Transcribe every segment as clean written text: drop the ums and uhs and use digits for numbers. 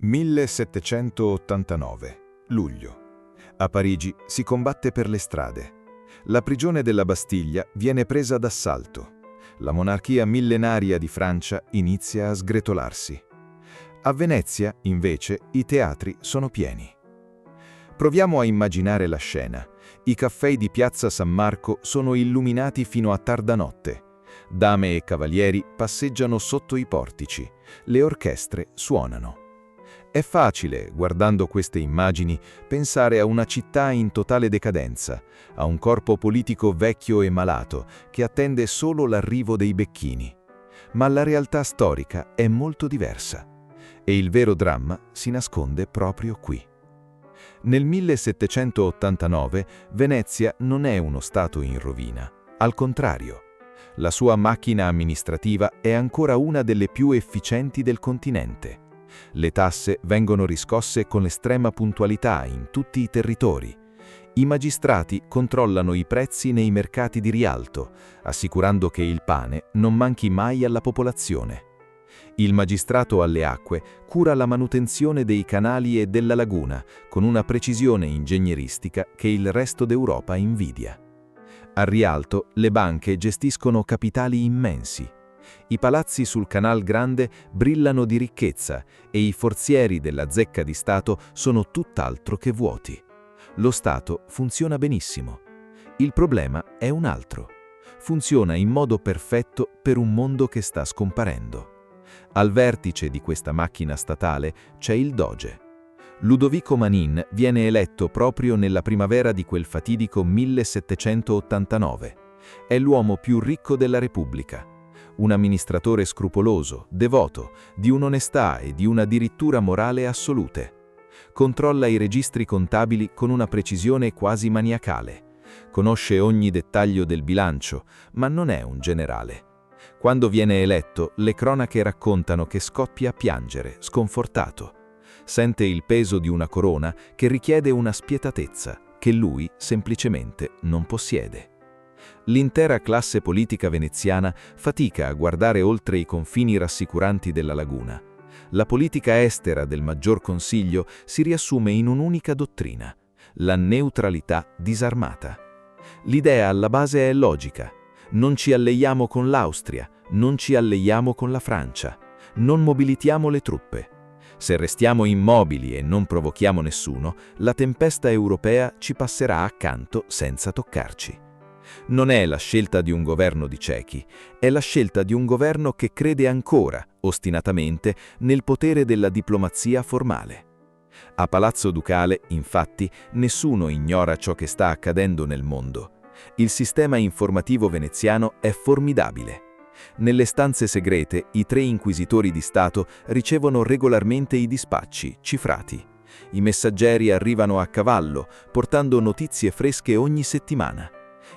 1789, luglio. A Parigi si combatte per le strade. La prigione della Bastiglia viene presa d'assalto. La monarchia millenaria di Francia inizia a sgretolarsi. A Venezia, invece, i teatri sono pieni. Proviamo a immaginare la scena. I caffè di Piazza San Marco sono illuminati fino a tarda notte. Dame e cavalieri passeggiano sotto i portici. Le orchestre suonano. È facile, guardando queste immagini, pensare a una città in totale decadenza, a un corpo politico vecchio e malato che attende solo l'arrivo dei becchini. Ma la realtà storica è molto diversa e il vero dramma si nasconde proprio qui. Nel 1789 Venezia non è uno stato in rovina, al contrario. La sua macchina amministrativa è ancora una delle più efficienti del continente. Le tasse vengono riscosse con estrema puntualità in tutti i territori. I magistrati controllano i prezzi nei mercati di rialto, assicurando che il pane non manchi mai alla popolazione. Il magistrato alle acque cura la manutenzione dei canali e della laguna con una precisione ingegneristica che il resto d'Europa invidia. A Rialto le banche gestiscono capitali immensi. I palazzi sul Canal Grande brillano di ricchezza e i forzieri della Zecca di Stato sono tutt'altro che vuoti. Lo Stato funziona benissimo. Il problema è un altro. Funziona in modo perfetto per un mondo che sta scomparendo. Al vertice di questa macchina statale c'è il Doge. Ludovico Manin viene eletto proprio nella primavera di quel fatidico 1789. È l'uomo più ricco della Repubblica. Un amministratore scrupoloso, devoto, di un'onestà e di una dirittura morale assolute. Controlla i registri contabili con una precisione quasi maniacale. Conosce ogni dettaglio del bilancio, ma non è un generale. Quando viene eletto, le cronache raccontano che scoppia a piangere, sconfortato. Sente il peso di una corona che richiede una spietatezza che lui semplicemente non possiede. L'intera classe politica veneziana fatica a guardare oltre i confini rassicuranti della laguna. La politica estera del Maggior Consiglio si riassume in un'unica dottrina: la neutralità disarmata. L'idea alla base è logica. Non ci alleiamo con l'Austria, non ci alleiamo con la Francia, non mobilitiamo le truppe. Se restiamo immobili e non provochiamo nessuno, la tempesta europea ci passerà accanto senza toccarci. Non è la scelta di un governo di ciechi, è la scelta di un governo che crede ancora, ostinatamente, nel potere della diplomazia formale. A Palazzo Ducale, infatti, nessuno ignora ciò che sta accadendo nel mondo. Il sistema informativo veneziano è formidabile. Nelle stanze segrete, i 3 inquisitori di Stato ricevono regolarmente i dispacci, cifrati. I messaggeri arrivano a cavallo, portando notizie fresche ogni settimana.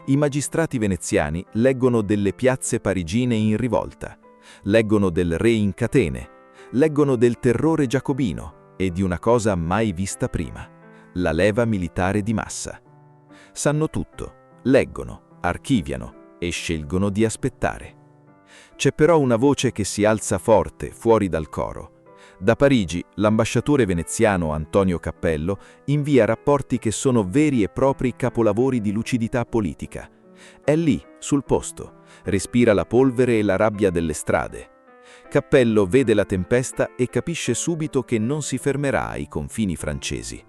I magistrati veneziani leggono delle piazze parigine in rivolta, leggono del re in catene, leggono del terrore giacobino e di una cosa mai vista prima: la leva militare di massa. Sanno tutto, leggono, archiviano e scelgono di aspettare. C'è però una voce che si alza forte fuori dal coro. Da Parigi, l'ambasciatore veneziano Antonio Cappello invia rapporti che sono veri e propri capolavori di lucidità politica. È lì, sul posto, respira la polvere e la rabbia delle strade. Cappello vede la tempesta e capisce subito che non si fermerà ai confini francesi.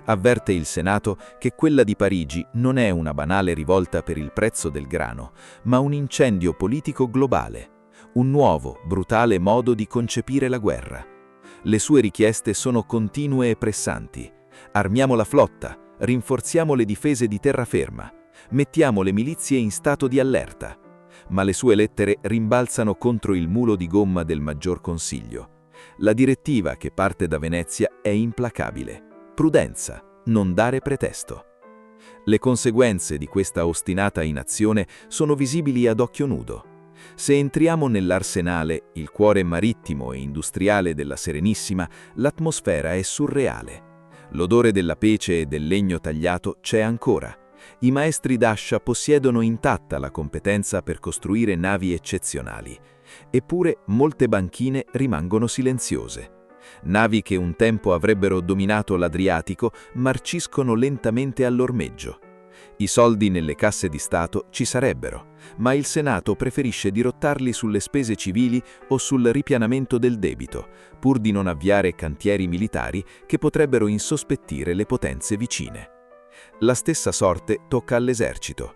Avverte il Senato che quella di Parigi non è una banale rivolta per il prezzo del grano, ma un incendio politico globale, un nuovo, brutale modo di concepire la guerra. Le sue richieste sono continue e pressanti. Armiamo la flotta, rinforziamo le difese di terraferma, mettiamo le milizie in stato di allerta. Ma le sue lettere rimbalzano contro il mulo di gomma del Maggior Consiglio. La direttiva che parte da Venezia è implacabile. Prudenza, non dare pretesto. Le conseguenze di questa ostinata inazione sono visibili ad occhio nudo. Se entriamo nell'arsenale, il cuore marittimo e industriale della Serenissima, l'atmosfera è surreale. L'odore della pece e del legno tagliato c'è ancora. I maestri d'ascia possiedono intatta la competenza per costruire navi eccezionali. Eppure molte banchine rimangono silenziose. Navi che un tempo avrebbero dominato l'Adriatico marciscono lentamente all'ormeggio. I soldi nelle casse di Stato ci sarebbero, ma il Senato preferisce dirottarli sulle spese civili o sul ripianamento del debito, pur di non avviare cantieri militari che potrebbero insospettire le potenze vicine. La stessa sorte tocca all'esercito.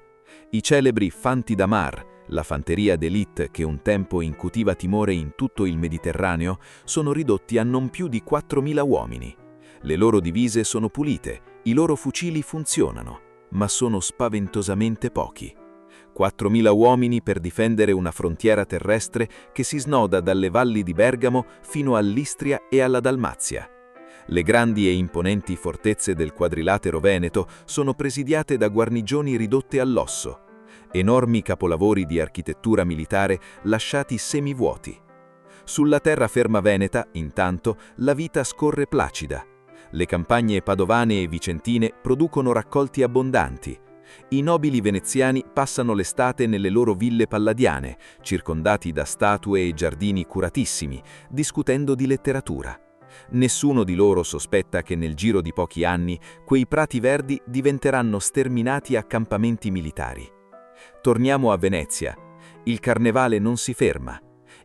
I celebri Fanti da Mar, la fanteria d'élite che un tempo incutiva timore in tutto il Mediterraneo, sono ridotti a non più di 4.000 uomini. Le loro divise sono pulite, i loro fucili funzionano, ma sono spaventosamente pochi. 4.000 uomini per difendere una frontiera terrestre che si snoda dalle valli di Bergamo fino all'Istria e alla Dalmazia. Le grandi e imponenti fortezze del quadrilatero veneto sono presidiate da guarnigioni ridotte all'osso, enormi capolavori di architettura militare lasciati semivuoti. Sulla terraferma veneta, intanto, la vita scorre placida. Le campagne padovane e vicentine producono raccolti abbondanti. I nobili veneziani passano l'estate nelle loro ville palladiane, circondati da statue e giardini curatissimi, discutendo di letteratura. Nessuno di loro sospetta che nel giro di pochi anni quei prati verdi diventeranno sterminati accampamenti militari. Torniamo a Venezia. Il carnevale non si ferma.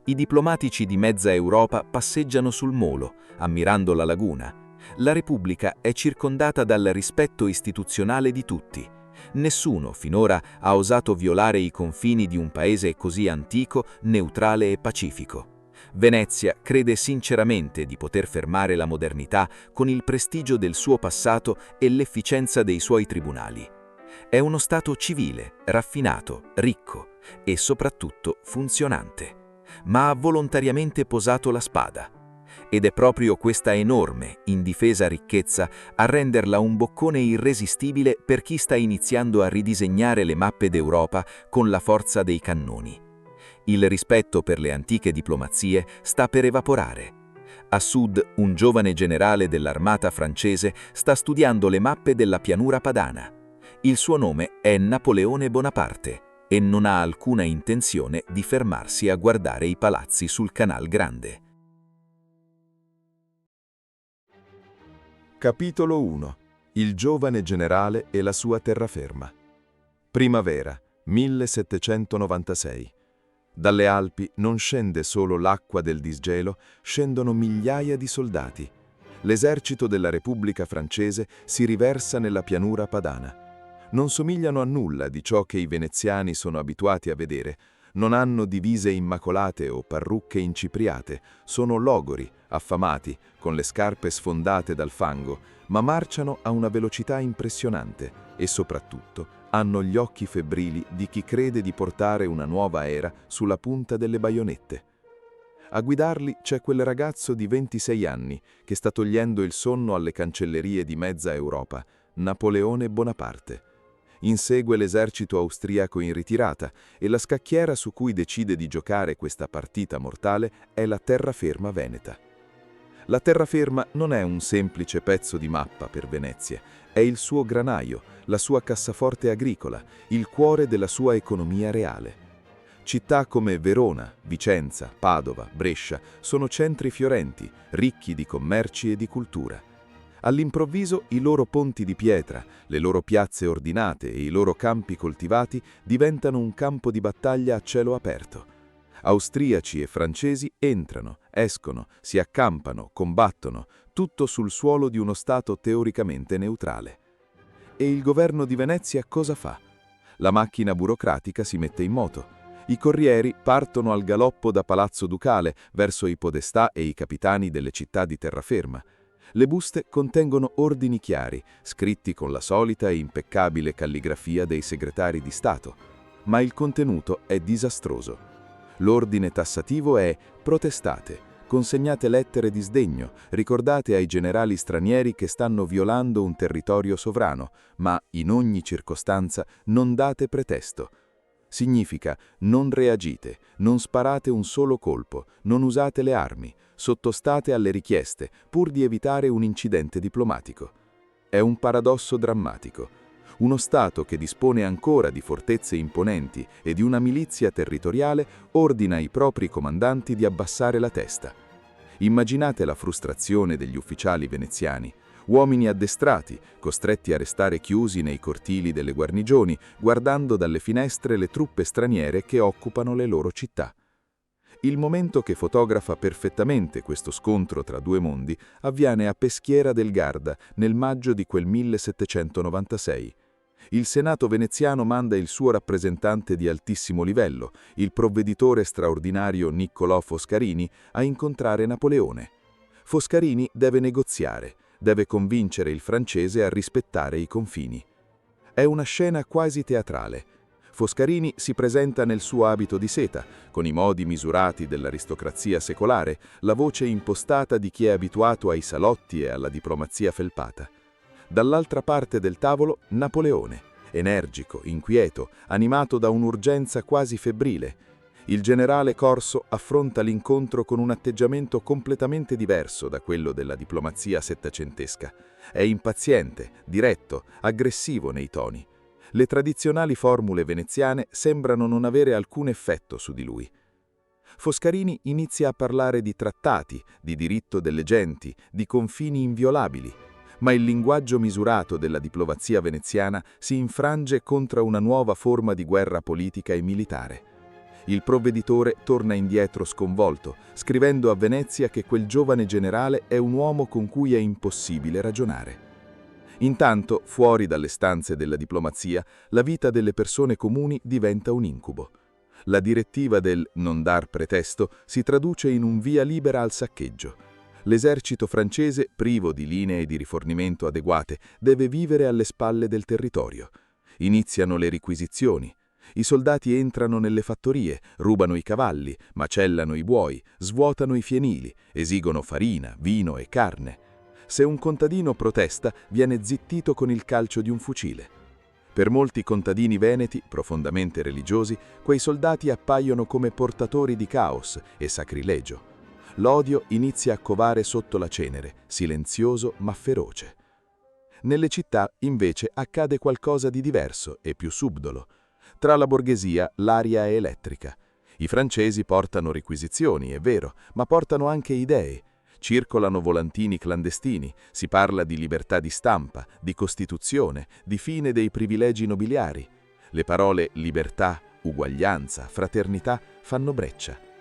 I diplomatici di mezza Europa passeggiano sul molo, ammirando la laguna. La Repubblica è circondata dal rispetto istituzionale di tutti. Nessuno finora ha osato violare i confini di un paese così antico, neutrale e pacifico. Venezia crede sinceramente di poter fermare la modernità con il prestigio del suo passato e l'efficienza dei suoi tribunali. È uno Stato civile, raffinato, ricco e soprattutto funzionante, ma ha volontariamente posato la spada. Ed è proprio questa enorme, indifesa ricchezza a renderla un boccone irresistibile per chi sta iniziando a ridisegnare le mappe d'Europa con la forza dei cannoni. Il rispetto per le antiche diplomazie sta per evaporare. A sud, un giovane generale dell'armata francese sta studiando le mappe della pianura padana. Il suo nome è Napoleone Bonaparte e non ha alcuna intenzione di fermarsi a guardare i palazzi sul Canal Grande. Capitolo 1. Il giovane generale e la sua terraferma. Primavera, 1796. Dalle Alpi non scende solo l'acqua del disgelo, scendono migliaia di soldati. L'esercito della Repubblica francese si riversa nella pianura padana. Non somigliano a nulla di ciò che i veneziani sono abituati a vedere. Non hanno divise immacolate o parrucche incipriate, sono logori, affamati, con le scarpe sfondate dal fango, ma marciano a una velocità impressionante e soprattutto hanno gli occhi febbrili di chi crede di portare una nuova era sulla punta delle baionette. A guidarli c'è quel ragazzo di 26 anni che sta togliendo il sonno alle cancellerie di mezza Europa, Napoleone Bonaparte. Insegue l'esercito austriaco in ritirata e la scacchiera su cui decide di giocare questa partita mortale è la terraferma veneta. La terraferma non è un semplice pezzo di mappa per Venezia, è il suo granaio, la sua cassaforte agricola, il cuore della sua economia reale. Città come Verona, Vicenza, Padova, Brescia sono centri fiorenti, ricchi di commerci e di cultura. All'improvviso i loro ponti di pietra, le loro piazze ordinate e i loro campi coltivati diventano un campo di battaglia a cielo aperto. Austriaci e francesi entrano, escono, si accampano, combattono, tutto sul suolo di uno Stato teoricamente neutrale. E il governo di Venezia cosa fa? La macchina burocratica si mette in moto. I corrieri partono al galoppo da Palazzo Ducale verso i podestà e i capitani delle città di terraferma. Le buste contengono ordini chiari, scritti con la solita e impeccabile calligrafia dei segretari di Stato, ma il contenuto è disastroso. L'ordine tassativo è «Protestate, consegnate lettere di sdegno, ricordate ai generali stranieri che stanno violando un territorio sovrano, ma in ogni circostanza non date pretesto». Significa non reagite, non sparate un solo colpo, non usate le armi, sottostate alle richieste, pur di evitare un incidente diplomatico. È un paradosso drammatico. Uno Stato che dispone ancora di fortezze imponenti e di una milizia territoriale ordina ai propri comandanti di abbassare la testa. Immaginate la frustrazione degli ufficiali veneziani, uomini addestrati, costretti a restare chiusi nei cortili delle guarnigioni, guardando dalle finestre le truppe straniere che occupano le loro città. Il momento che fotografa perfettamente questo scontro tra due mondi avviene a Peschiera del Garda nel maggio di quel 1796. Il Senato veneziano manda il suo rappresentante di altissimo livello, il provveditore straordinario Niccolò Foscarini, a incontrare Napoleone. Foscarini deve negoziare, deve convincere il francese a rispettare i confini. È una scena quasi teatrale. Foscarini si presenta nel suo abito di seta, con i modi misurati dell'aristocrazia secolare, la voce impostata di chi è abituato ai salotti e alla diplomazia felpata. Dall'altra parte del tavolo Napoleone, energico, inquieto, animato da un'urgenza quasi febbrile. Il generale corso affronta l'incontro con un atteggiamento completamente diverso da quello della diplomazia settecentesca. È impaziente, diretto, aggressivo nei toni. Le tradizionali formule veneziane sembrano non avere alcun effetto su di lui. Foscarini inizia a parlare di trattati, di diritto delle genti, di confini inviolabili, ma il linguaggio misurato della diplomazia veneziana si infrange contro una nuova forma di guerra politica e militare. Il provveditore torna indietro sconvolto, scrivendo a Venezia che quel giovane generale è un uomo con cui è impossibile ragionare. Intanto, fuori dalle stanze della diplomazia, la vita delle persone comuni diventa un incubo. La direttiva del non dar pretesto si traduce in un via libera al saccheggio. L'esercito francese, privo di linee di rifornimento adeguate, deve vivere alle spalle del territorio. Iniziano le riquisizioni. I soldati entrano nelle fattorie, rubano i cavalli, macellano i buoi, svuotano i fienili, esigono farina, vino e carne. Se un contadino protesta, viene zittito con il calcio di un fucile. Per molti contadini veneti, profondamente religiosi, quei soldati appaiono come portatori di caos e sacrilegio. L'odio inizia a covare sotto la cenere, silenzioso ma feroce. Nelle città, invece, accade qualcosa di diverso e più subdolo. Tra la borghesia l'aria è elettrica. I francesi portano requisizioni, è vero, ma portano anche idee. Circolano volantini clandestini, si parla di libertà di stampa, di Costituzione, di fine dei privilegi nobiliari. Le parole libertà, uguaglianza, fraternità fanno breccia.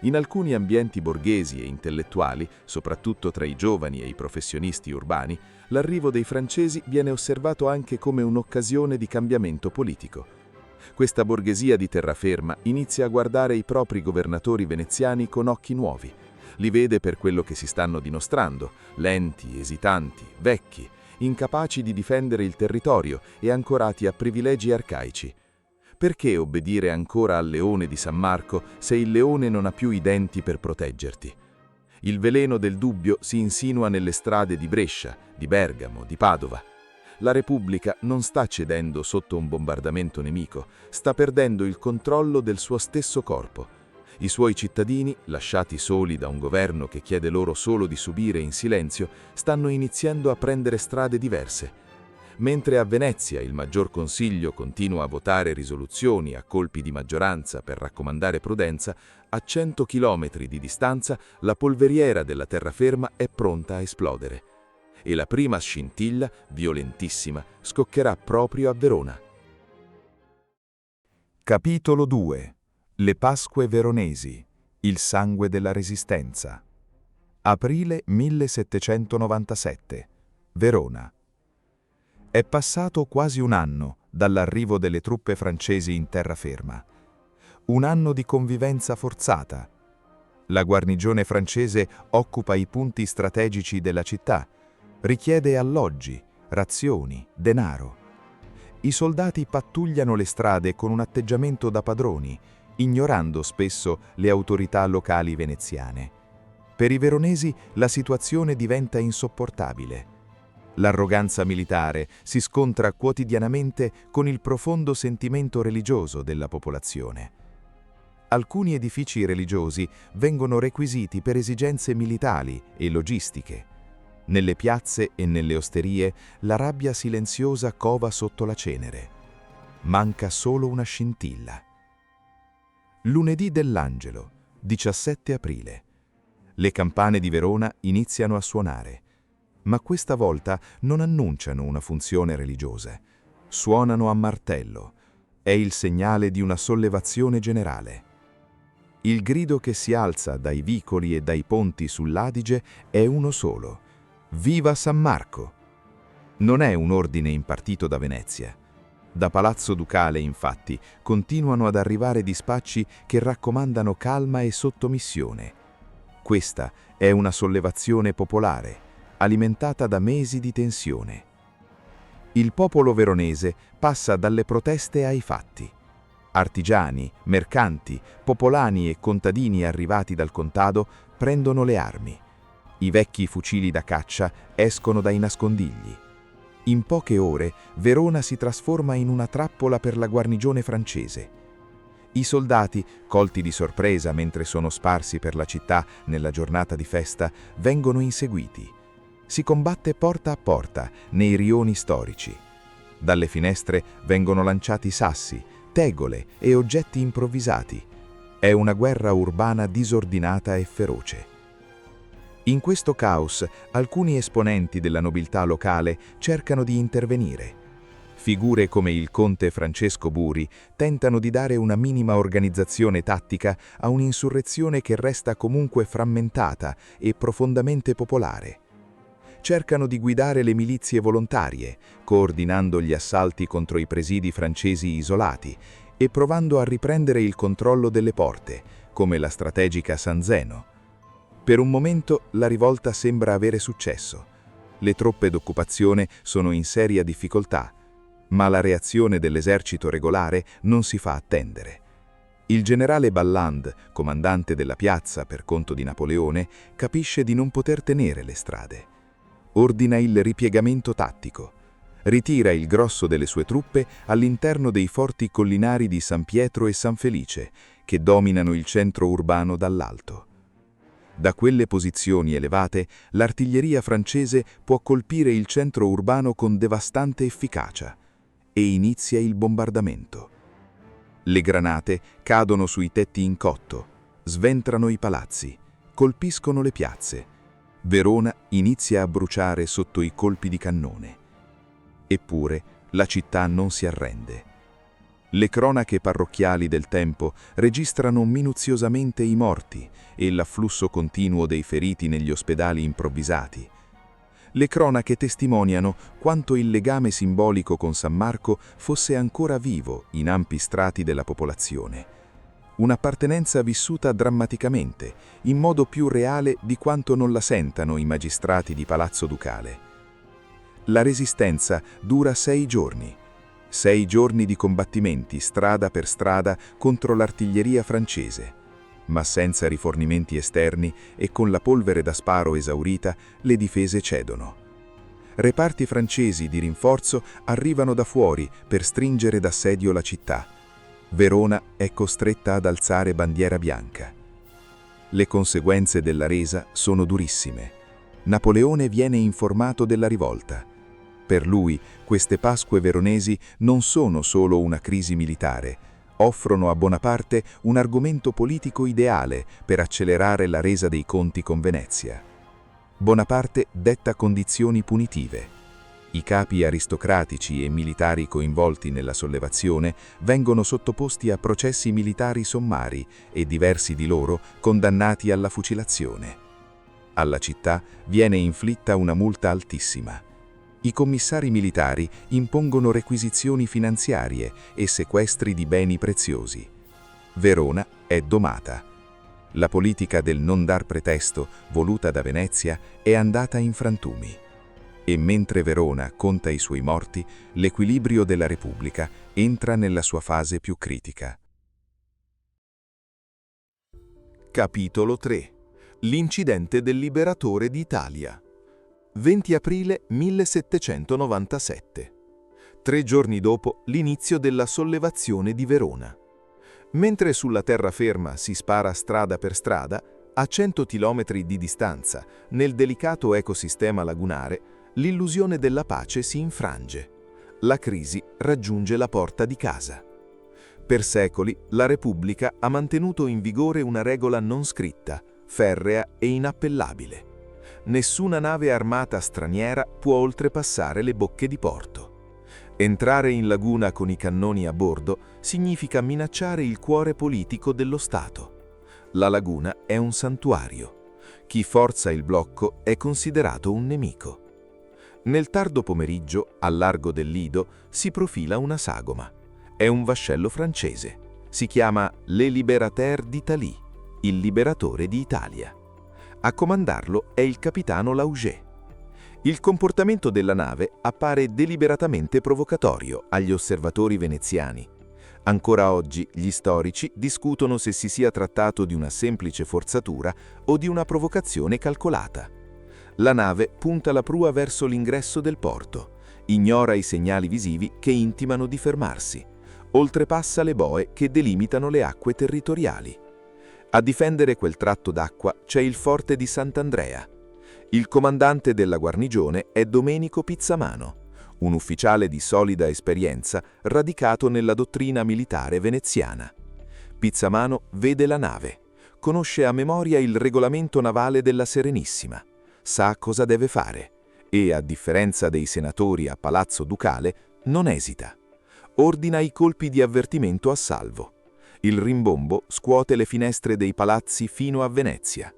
In alcuni ambienti borghesi e intellettuali, soprattutto tra i giovani e i professionisti urbani, l'arrivo dei francesi viene osservato anche come un'occasione di cambiamento politico. Questa borghesia di terraferma inizia a guardare i propri governatori veneziani con occhi nuovi. Li vede per quello che si stanno dimostrando, lenti, esitanti, vecchi, incapaci di difendere il territorio e ancorati a privilegi arcaici. Perché obbedire ancora al leone di San Marco se il leone non ha più i denti per proteggerti? Il veleno del dubbio si insinua nelle strade di Brescia, di Bergamo, di Padova. La Repubblica non sta cedendo sotto un bombardamento nemico, sta perdendo il controllo del suo stesso corpo. I suoi cittadini, lasciati soli da un governo che chiede loro solo di subire in silenzio, stanno iniziando a prendere strade diverse. Mentre a Venezia il Maggior Consiglio continua a votare risoluzioni a colpi di maggioranza per raccomandare prudenza, a 100 chilometri di distanza la polveriera della terraferma è pronta a esplodere. E la prima scintilla, violentissima, scoccherà proprio a Verona. Capitolo 2. Le Pasque veronesi. Il sangue della Resistenza. Aprile 1797. Verona. È passato quasi un anno dall'arrivo delle truppe francesi in terraferma. Un anno di convivenza forzata. La guarnigione francese occupa i punti strategici della città, richiede alloggi, razioni, denaro. I soldati pattugliano le strade con un atteggiamento da padroni, ignorando spesso le autorità locali veneziane. Per i veronesi la situazione diventa insopportabile. L'arroganza militare si scontra quotidianamente con il profondo sentimento religioso della popolazione. Alcuni edifici religiosi vengono requisiti per esigenze militari e logistiche. Nelle piazze e nelle osterie la rabbia silenziosa cova sotto la cenere. Manca solo una scintilla. Lunedì dell'Angelo, 17 aprile. Le campane di Verona iniziano a suonare, ma questa volta non annunciano una funzione religiosa. Suonano a martello. È il segnale di una sollevazione generale. Il grido che si alza dai vicoli e dai ponti sull'Adige è uno solo: Viva San Marco! Non è un ordine impartito da Venezia. Da Palazzo Ducale, infatti, continuano ad arrivare dispacci che raccomandano calma e sottomissione. Questa è una sollevazione popolare, alimentata da mesi di tensione. Il popolo veronese passa dalle proteste ai fatti. Artigiani, mercanti, popolani e contadini arrivati dal contado prendono le armi. I vecchi fucili da caccia escono dai nascondigli. In poche ore Verona si trasforma in una trappola per la guarnigione francese. I soldati, colti di sorpresa mentre sono sparsi per la città nella giornata di festa, vengono inseguiti. Si combatte porta a porta nei rioni storici. Dalle finestre vengono lanciati sassi, tegole e oggetti improvvisati. È una guerra urbana disordinata e feroce. In questo caos, alcuni esponenti della nobiltà locale cercano di intervenire. Figure come il conte Francesco Buri tentano di dare una minima organizzazione tattica a un'insurrezione che resta comunque frammentata e profondamente popolare. Cercano di guidare le milizie volontarie, coordinando gli assalti contro i presidi francesi isolati e provando a riprendere il controllo delle porte, come la strategica San Zeno. Per un momento la rivolta sembra avere successo. Le truppe d'occupazione sono in seria difficoltà, ma la reazione dell'esercito regolare non si fa attendere. Il generale Balland, comandante della piazza per conto di Napoleone, capisce di non poter tenere le strade. Ordina il ripiegamento tattico. Ritira il grosso delle sue truppe all'interno dei forti collinari di San Pietro e San Felice, che dominano il centro urbano dall'alto. Da quelle posizioni elevate, l'artiglieria francese può colpire il centro urbano con devastante efficacia e inizia il bombardamento. Le granate cadono sui tetti in cotto, sventrano i palazzi, colpiscono le piazze. Verona inizia a bruciare sotto i colpi di cannone. Eppure la città non si arrende. Le cronache parrocchiali del tempo registrano minuziosamente i morti e l'afflusso continuo dei feriti negli ospedali improvvisati. Le cronache testimoniano quanto il legame simbolico con San Marco fosse ancora vivo in ampi strati della popolazione. Un'appartenenza vissuta drammaticamente, in modo più reale di quanto non la sentano i magistrati di Palazzo Ducale. La resistenza dura 6 giorni. 6 giorni di combattimenti strada per strada contro l'artiglieria francese, ma senza rifornimenti esterni e con la polvere da sparo esaurita, le difese cedono. Reparti francesi di rinforzo arrivano da fuori per stringere d'assedio la città. Verona è costretta ad alzare bandiera bianca. Le conseguenze della resa sono durissime. Napoleone viene informato della rivolta. Per lui, queste Pasque veronesi non sono solo una crisi militare, offrono a Bonaparte un argomento politico ideale per accelerare la resa dei conti con Venezia. Bonaparte detta condizioni punitive. I capi aristocratici e militari coinvolti nella sollevazione vengono sottoposti a processi militari sommari e diversi di loro condannati alla fucilazione. Alla città viene inflitta una multa altissima. I commissari militari impongono requisizioni finanziarie e sequestri di beni preziosi. Verona è domata. La politica del non dar pretesto, voluta da Venezia, è andata in frantumi. E mentre Verona conta i suoi morti, l'equilibrio della Repubblica entra nella sua fase più critica. Capitolo 3. L'incidente del liberatore d'Italia. 20 aprile 1797. 3 giorni dopo l'inizio della sollevazione di Verona. Mentre sulla terraferma si spara strada per strada, a 100 chilometri di distanza, nel delicato ecosistema lagunare, l'illusione della pace si infrange. La crisi raggiunge la porta di casa. Per secoli la Repubblica ha mantenuto in vigore una regola non scritta: ferrea e inappellabile. Nessuna nave armata straniera può oltrepassare le bocche di porto. Entrare in laguna con i cannoni a bordo significa minacciare il cuore politico dello Stato. La laguna è un santuario. Chi forza il blocco è considerato un nemico. Nel tardo pomeriggio, al largo del Lido, si profila una sagoma. È un vascello francese. Si chiama Le Libérateur d'Italie, il liberatore di Italia. A comandarlo è il capitano Lauger. Il comportamento della nave appare deliberatamente provocatorio agli osservatori veneziani. Ancora oggi gli storici discutono se si sia trattato di una semplice forzatura o di una provocazione calcolata. La nave punta la prua verso l'ingresso del porto, ignora i segnali visivi che intimano di fermarsi, oltrepassa le boe che delimitano le acque territoriali. A difendere quel tratto d'acqua c'è il forte di Sant'Andrea. Il comandante della guarnigione è Domenico Pizzamano, un ufficiale di solida esperienza radicato nella dottrina militare veneziana. Pizzamano vede la nave, conosce a memoria il regolamento navale della Serenissima, sa cosa deve fare e, a differenza dei senatori a Palazzo Ducale, non esita. Ordina i colpi di avvertimento a salvo. Il rimbombo scuote le finestre dei palazzi fino a Venezia.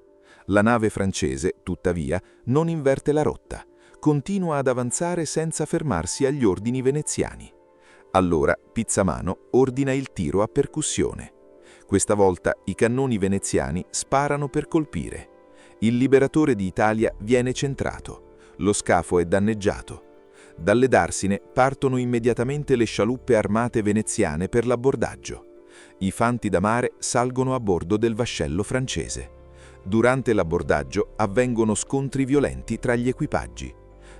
La nave francese, tuttavia, non inverte la rotta. Continua ad avanzare senza fermarsi agli ordini veneziani. Allora Pizzamano ordina il tiro a percussione. Questa volta i cannoni veneziani sparano per colpire. Il liberatore di Italia viene centrato. Lo scafo è danneggiato. Dalle Darsine partono immediatamente le scialuppe armate veneziane per l'abbordaggio. I fanti da mare salgono a bordo del vascello francese. Durante l'abbordaggio avvengono scontri violenti tra gli equipaggi.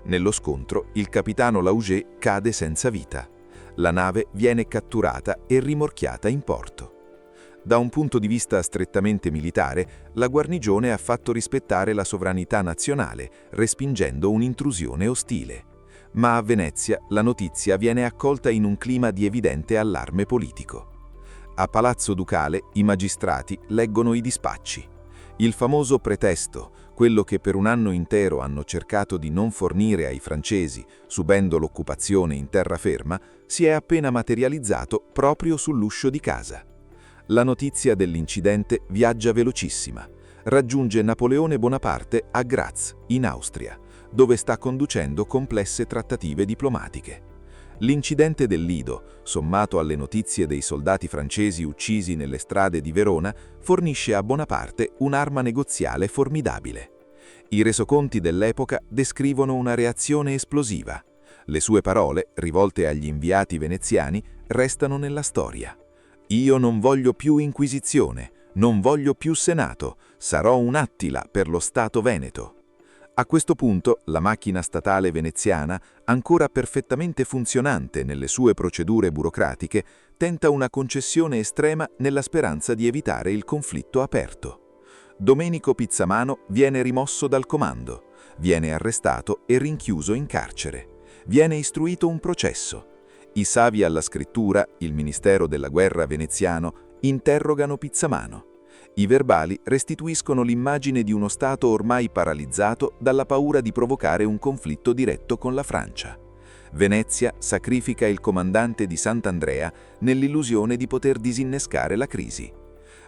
Nello scontro il capitano Lauger cade senza vita. La nave viene catturata e rimorchiata in porto. Da un punto di vista strettamente militare, la guarnigione ha fatto rispettare la sovranità nazionale, respingendo un'intrusione ostile. Ma a Venezia la notizia viene accolta in un clima di evidente allarme politico. A Palazzo Ducale i magistrati leggono i dispacci. Il famoso pretesto, quello che per un anno intero hanno cercato di non fornire ai francesi, subendo l'occupazione in terraferma, si è appena materializzato proprio sull'uscio di casa. La notizia dell'incidente viaggia velocissima. Raggiunge Napoleone Bonaparte a Graz, in Austria, dove sta conducendo complesse trattative diplomatiche. L'incidente del Lido, sommato alle notizie dei soldati francesi uccisi nelle strade di Verona, fornisce a Bonaparte un'arma negoziale formidabile. I resoconti dell'epoca descrivono una reazione esplosiva. Le sue parole, rivolte agli inviati veneziani, restano nella storia. «Io non voglio più Inquisizione, non voglio più Senato, sarò un Attila per lo Stato veneto». A questo punto la macchina statale veneziana, ancora perfettamente funzionante nelle sue procedure burocratiche, tenta una concessione estrema nella speranza di evitare il conflitto aperto. Domenico Pizzamano viene rimosso dal comando, viene arrestato e rinchiuso in carcere. Viene istruito un processo. I savi alla scrittura, il Ministero della Guerra veneziano, interrogano Pizzamano. I verbali restituiscono l'immagine di uno Stato ormai paralizzato dalla paura di provocare un conflitto diretto con la Francia. Venezia sacrifica il comandante di Sant'Andrea nell'illusione di poter disinnescare la crisi.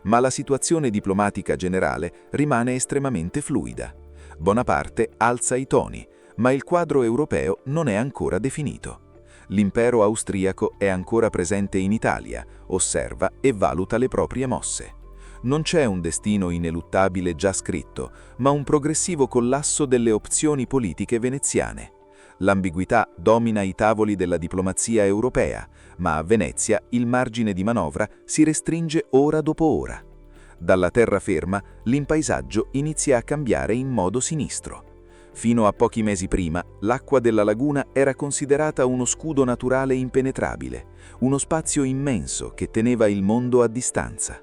Ma la situazione diplomatica generale rimane estremamente fluida. Bonaparte alza i toni, ma il quadro europeo non è ancora definito. L'impero austriaco è ancora presente in Italia, osserva e valuta le proprie mosse. Non c'è un destino ineluttabile già scritto, ma un progressivo collasso delle opzioni politiche veneziane. L'ambiguità domina i tavoli della diplomazia europea, ma a Venezia il margine di manovra si restringe ora dopo ora. Dalla terraferma l'impaesaggio inizia a cambiare in modo sinistro. Fino a pochi mesi prima, l'acqua della laguna era considerata uno scudo naturale impenetrabile, uno spazio immenso che teneva il mondo a distanza.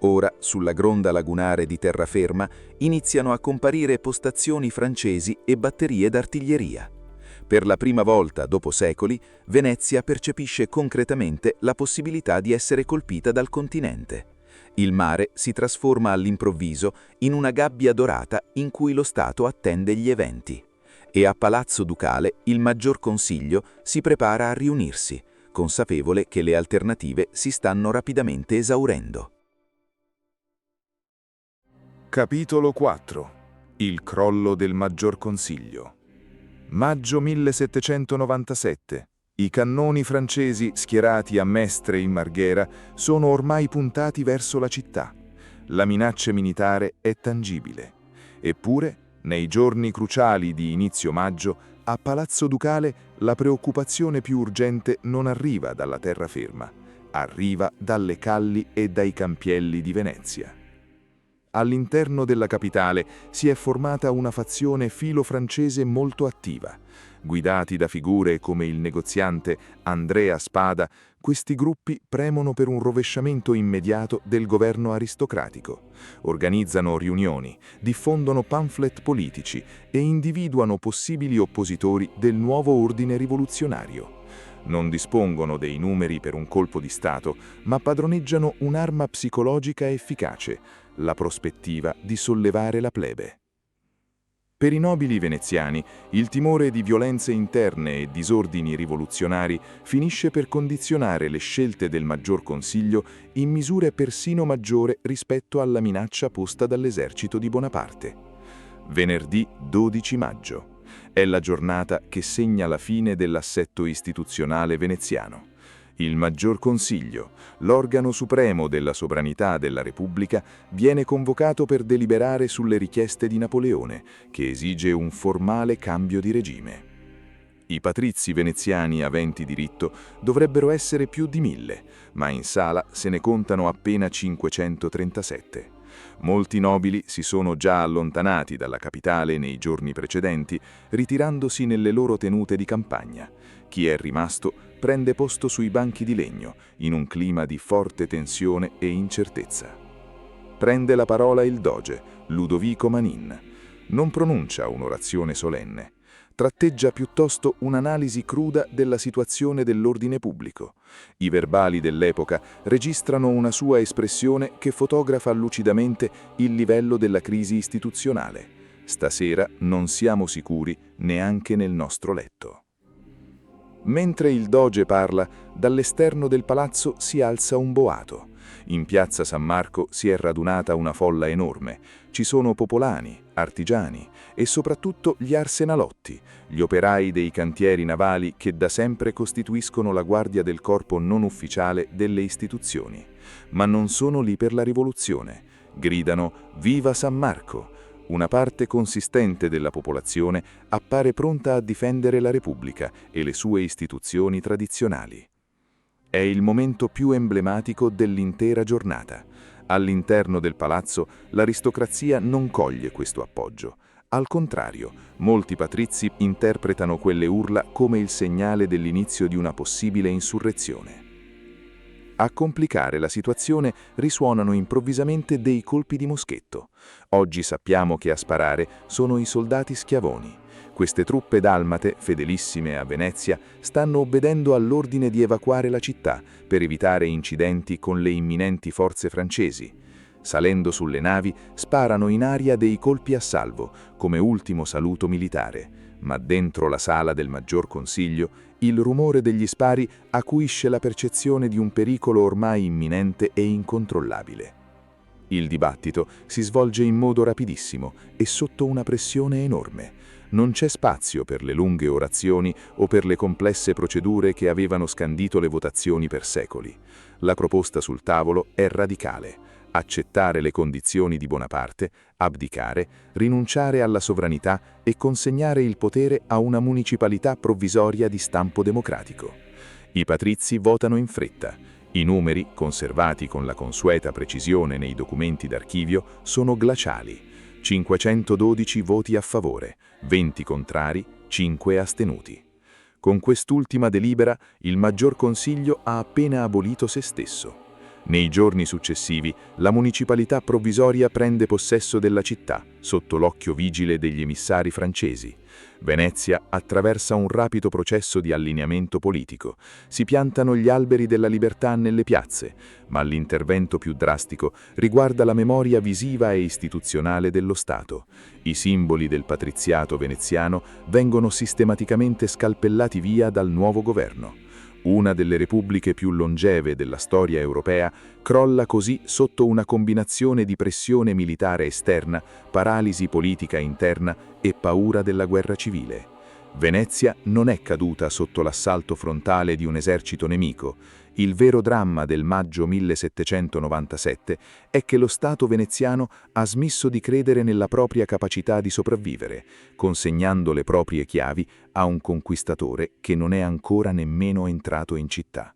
Ora, sulla gronda lagunare di terraferma, iniziano a comparire postazioni francesi e batterie d'artiglieria. Per la prima volta dopo secoli, Venezia percepisce concretamente la possibilità di essere colpita dal continente. Il mare si trasforma all'improvviso in una gabbia dorata in cui lo Stato attende gli eventi. E a Palazzo Ducale il Maggior Consiglio si prepara a riunirsi, consapevole che le alternative si stanno rapidamente esaurendo. Capitolo 4. Il crollo del Maggior Consiglio. Maggio 1797. I cannoni francesi schierati a Mestre in Marghera sono ormai puntati verso la città. La minaccia militare è tangibile. Eppure, nei giorni cruciali di inizio maggio, a Palazzo Ducale la preoccupazione più urgente non arriva dalla terraferma, arriva dalle calli e dai campielli di Venezia. All'interno della capitale si è formata una fazione filo-francese molto attiva. Guidati da figure come il negoziante Andrea Spada, questi gruppi premono per un rovesciamento immediato del governo aristocratico. Organizzano riunioni, diffondono pamphlet politici e individuano possibili oppositori del nuovo ordine rivoluzionario. Non dispongono dei numeri per un colpo di Stato, ma padroneggiano un'arma psicologica efficace, la prospettiva di sollevare la plebe. Per i nobili veneziani, il timore di violenze interne e disordini rivoluzionari finisce per condizionare le scelte del Maggior Consiglio in misure persino maggiore rispetto alla minaccia posta dall'esercito di Bonaparte. Venerdì 12 maggio. È la giornata che segna la fine dell'assetto istituzionale veneziano. Il Maggior Consiglio, l'organo supremo della sovranità della Repubblica, viene convocato per deliberare sulle richieste di Napoleone, che esige un formale cambio di regime. I patrizi veneziani aventi diritto dovrebbero essere più di 1000, ma in sala se ne contano appena 537. Molti nobili si sono già allontanati dalla capitale nei giorni precedenti, ritirandosi nelle loro tenute di campagna. Chi è rimasto prende posto sui banchi di legno, in un clima di forte tensione e incertezza. Prende la parola il doge, Ludovico Manin. Non pronuncia un'orazione solenne. Tratteggia piuttosto un'analisi cruda della situazione dell'ordine pubblico. I verbali dell'epoca registrano una sua espressione che fotografa lucidamente il livello della crisi istituzionale. Stasera non siamo sicuri neanche nel nostro letto. Mentre il doge parla, dall'esterno del palazzo si alza un boato. In piazza San Marco si è radunata una folla enorme. Ci sono popolani, artigiani e soprattutto gli arsenalotti, gli operai dei cantieri navali che da sempre costituiscono la guardia del corpo non ufficiale delle istituzioni. Ma non sono lì per la rivoluzione. Gridano «Viva San Marco!». Una parte consistente della popolazione appare pronta a difendere la Repubblica e le sue istituzioni tradizionali. È il momento più emblematico dell'intera giornata. All'interno del palazzo l'aristocrazia non coglie questo appoggio. Al contrario, molti patrizi interpretano quelle urla come il segnale dell'inizio di una possibile insurrezione. A complicare la situazione risuonano improvvisamente dei colpi di moschetto. Oggi sappiamo che a sparare sono i soldati schiavoni. Queste truppe dalmate, fedelissime a Venezia, stanno obbedendo all'ordine di evacuare la città per evitare incidenti con le imminenti forze francesi. Salendo sulle navi, sparano in aria dei colpi a salvo, come ultimo saluto militare. Ma dentro la sala del Maggior Consiglio, il rumore degli spari acuisce la percezione di un pericolo ormai imminente e incontrollabile. Il dibattito si svolge in modo rapidissimo e sotto una pressione enorme. Non c'è spazio per le lunghe orazioni o per le complesse procedure che avevano scandito le votazioni per secoli. La proposta sul tavolo è radicale: accettare le condizioni di Bonaparte, abdicare, rinunciare alla sovranità e consegnare il potere a una municipalità provvisoria di stampo democratico. I patrizi votano in fretta. I numeri, conservati con la consueta precisione nei documenti d'archivio, sono glaciali. 512 voti a favore, 20 contrari, 5 astenuti. Con quest'ultima delibera, il Maggior Consiglio ha appena abolito se stesso. Nei giorni successivi, la municipalità provvisoria prende possesso della città, sotto l'occhio vigile degli emissari francesi. Venezia attraversa un rapido processo di allineamento politico. Si piantano gli alberi della libertà nelle piazze, ma l'intervento più drastico riguarda la memoria visiva e istituzionale dello Stato. I simboli del patriziato veneziano vengono sistematicamente scalpellati via dal nuovo governo. Una delle repubbliche più longeve della storia europea crolla così sotto una combinazione di pressione militare esterna, paralisi politica interna e paura della guerra civile. Venezia non è caduta sotto l'assalto frontale di un esercito nemico. Il vero dramma del maggio 1797 è che lo Stato veneziano ha smesso di credere nella propria capacità di sopravvivere, consegnando le proprie chiavi a un conquistatore che non è ancora nemmeno entrato in città.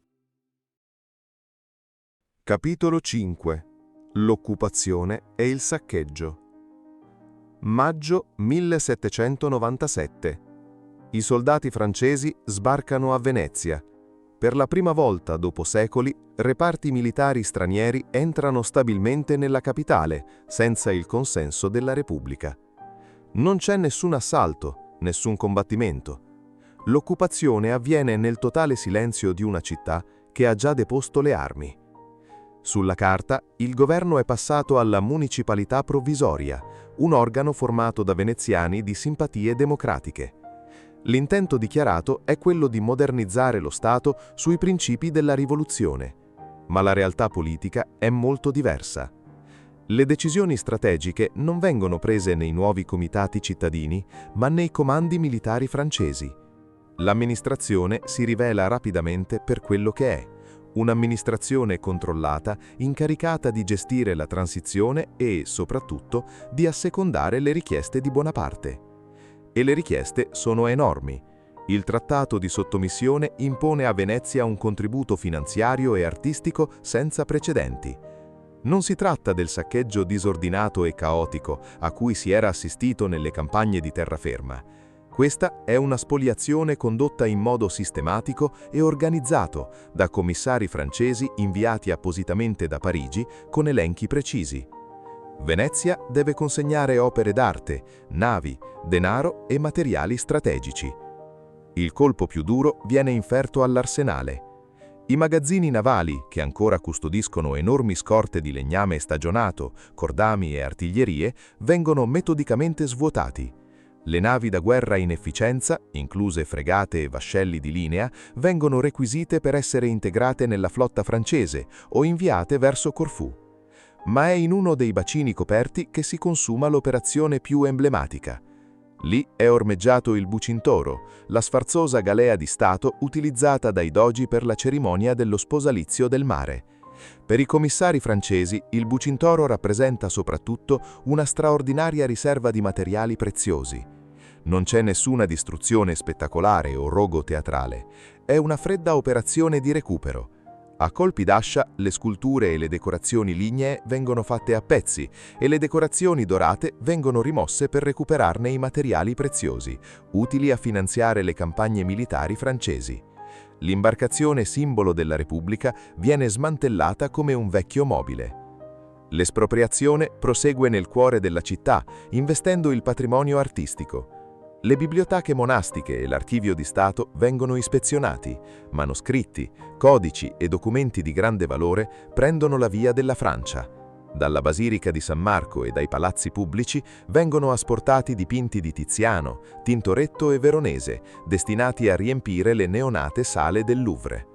Capitolo 5. L'occupazione e il saccheggio. Maggio 1797. I soldati francesi sbarcano a Venezia. Per la prima volta dopo secoli, reparti militari stranieri entrano stabilmente nella capitale, senza il consenso della Repubblica. Non c'è nessun assalto, nessun combattimento. L'occupazione avviene nel totale silenzio di una città che ha già deposto le armi. Sulla carta, il governo è passato alla municipalità provvisoria, un organo formato da veneziani di simpatie democratiche. L'intento dichiarato è quello di modernizzare lo Stato sui principi della rivoluzione, ma la realtà politica è molto diversa. Le decisioni strategiche non vengono prese nei nuovi comitati cittadini, ma nei comandi militari francesi. L'amministrazione si rivela rapidamente per quello che è, un'amministrazione controllata, incaricata di gestire la transizione e, soprattutto, di assecondare le richieste di Bonaparte. E le richieste sono enormi. Il trattato di sottomissione impone a Venezia un contributo finanziario e artistico senza precedenti. Non si tratta del saccheggio disordinato e caotico a cui si era assistito nelle campagne di terraferma. Questa è una spoliazione condotta in modo sistematico e organizzato da commissari francesi inviati appositamente da Parigi con elenchi precisi. Venezia deve consegnare opere d'arte, navi, denaro e materiali strategici. Il colpo più duro viene inferto all'arsenale. I magazzini navali, che ancora custodiscono enormi scorte di legname stagionato, cordami e artiglierie, vengono metodicamente svuotati. Le navi da guerra in efficienza, incluse fregate e vascelli di linea, vengono requisite per essere integrate nella flotta francese o inviate verso Corfù. Ma è in uno dei bacini coperti che si consuma l'operazione più emblematica. Lì è ormeggiato il Bucintoro, la sfarzosa galea di Stato utilizzata dai dogi per la cerimonia dello sposalizio del mare. Per i commissari francesi, il Bucintoro rappresenta soprattutto una straordinaria riserva di materiali preziosi. Non c'è nessuna distruzione spettacolare o rogo teatrale, è una fredda operazione di recupero. A colpi d'ascia, le sculture e le decorazioni lignee vengono fatte a pezzi e le decorazioni dorate vengono rimosse per recuperarne i materiali preziosi, utili a finanziare le campagne militari francesi. L'imbarcazione simbolo della Repubblica viene smantellata come un vecchio mobile. L'espropriazione prosegue nel cuore della città, investendo il patrimonio artistico. Le biblioteche monastiche e l'archivio di Stato vengono ispezionati, manoscritti, codici e documenti di grande valore prendono la via della Francia. Dalla Basilica di San Marco e dai palazzi pubblici vengono asportati dipinti di Tiziano, Tintoretto e Veronese, destinati a riempire le neonate sale del Louvre.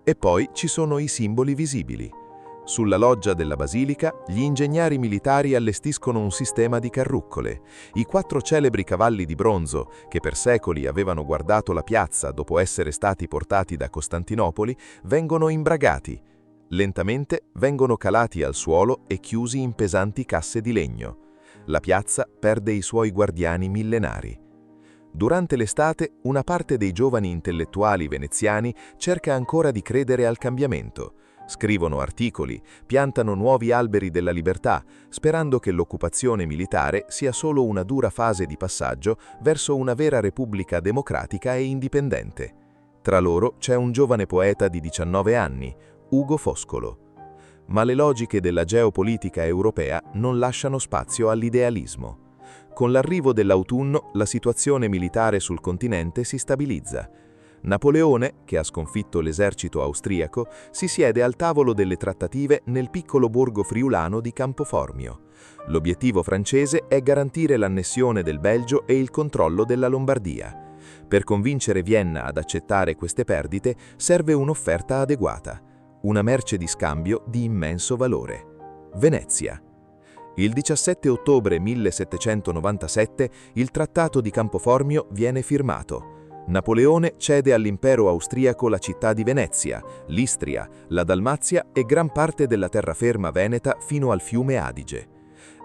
E poi ci sono i simboli visibili. Sulla loggia della Basilica, gli ingegneri militari allestiscono un sistema di carruccole. I 4 celebri cavalli di bronzo, che per secoli avevano guardato la piazza dopo essere stati portati da Costantinopoli, vengono imbragati. Lentamente vengono calati al suolo e chiusi in pesanti casse di legno. La piazza perde i suoi guardiani millenari. Durante l'estate, una parte dei giovani intellettuali veneziani cerca ancora di credere al cambiamento. Scrivono articoli, piantano nuovi alberi della libertà, sperando che l'occupazione militare sia solo una dura fase di passaggio verso una vera repubblica democratica e indipendente. Tra loro c'è un giovane poeta di 19 anni, Ugo Foscolo. Ma le logiche della geopolitica europea non lasciano spazio all'idealismo. Con l'arrivo dell'autunno, la situazione militare sul continente si stabilizza. Napoleone, che ha sconfitto l'esercito austriaco, si siede al tavolo delle trattative nel piccolo borgo friulano di Campoformio. L'obiettivo francese è garantire l'annessione del Belgio e il controllo della Lombardia. Per convincere Vienna ad accettare queste perdite serve un'offerta adeguata, una merce di scambio di immenso valore: Venezia. Il 17 ottobre 1797 il Trattato di Campoformio viene firmato. Napoleone cede all'impero austriaco la città di Venezia, l'Istria, la Dalmazia e gran parte della terraferma veneta fino al fiume Adige.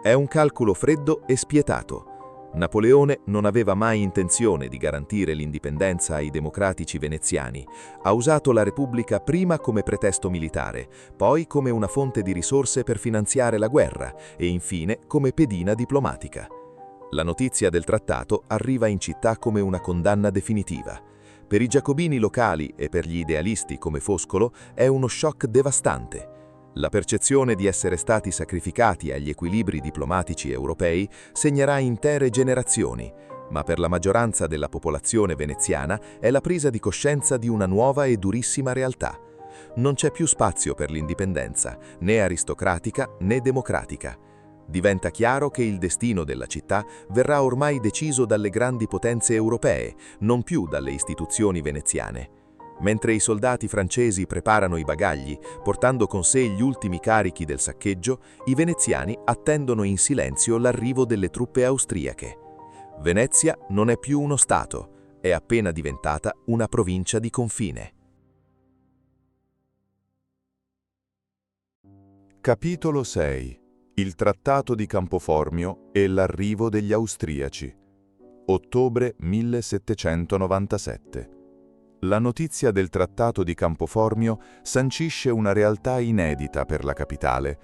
È un calcolo freddo e spietato. Napoleone non aveva mai intenzione di garantire l'indipendenza ai democratici veneziani. Ha usato la Repubblica prima come pretesto militare, poi come una fonte di risorse per finanziare la guerra e infine come pedina diplomatica. La notizia del trattato arriva in città come una condanna definitiva. Per i giacobini locali e per gli idealisti come Foscolo è uno shock devastante. La percezione di essere stati sacrificati agli equilibri diplomatici europei segnerà intere generazioni, ma per la maggioranza della popolazione veneziana è la presa di coscienza di una nuova e durissima realtà. Non c'è più spazio per l'indipendenza, né aristocratica né democratica. Diventa chiaro che il destino della città verrà ormai deciso dalle grandi potenze europee, non più dalle istituzioni veneziane. Mentre i soldati francesi preparano i bagagli, portando con sé gli ultimi carichi del saccheggio, i veneziani attendono in silenzio l'arrivo delle truppe austriache. Venezia non è più uno stato, è appena diventata una provincia di confine. Capitolo 6. Il Trattato di Campoformio e l'arrivo degli austriaci. Ottobre 1797. La notizia del Trattato di Campoformio sancisce una realtà inedita per la capitale.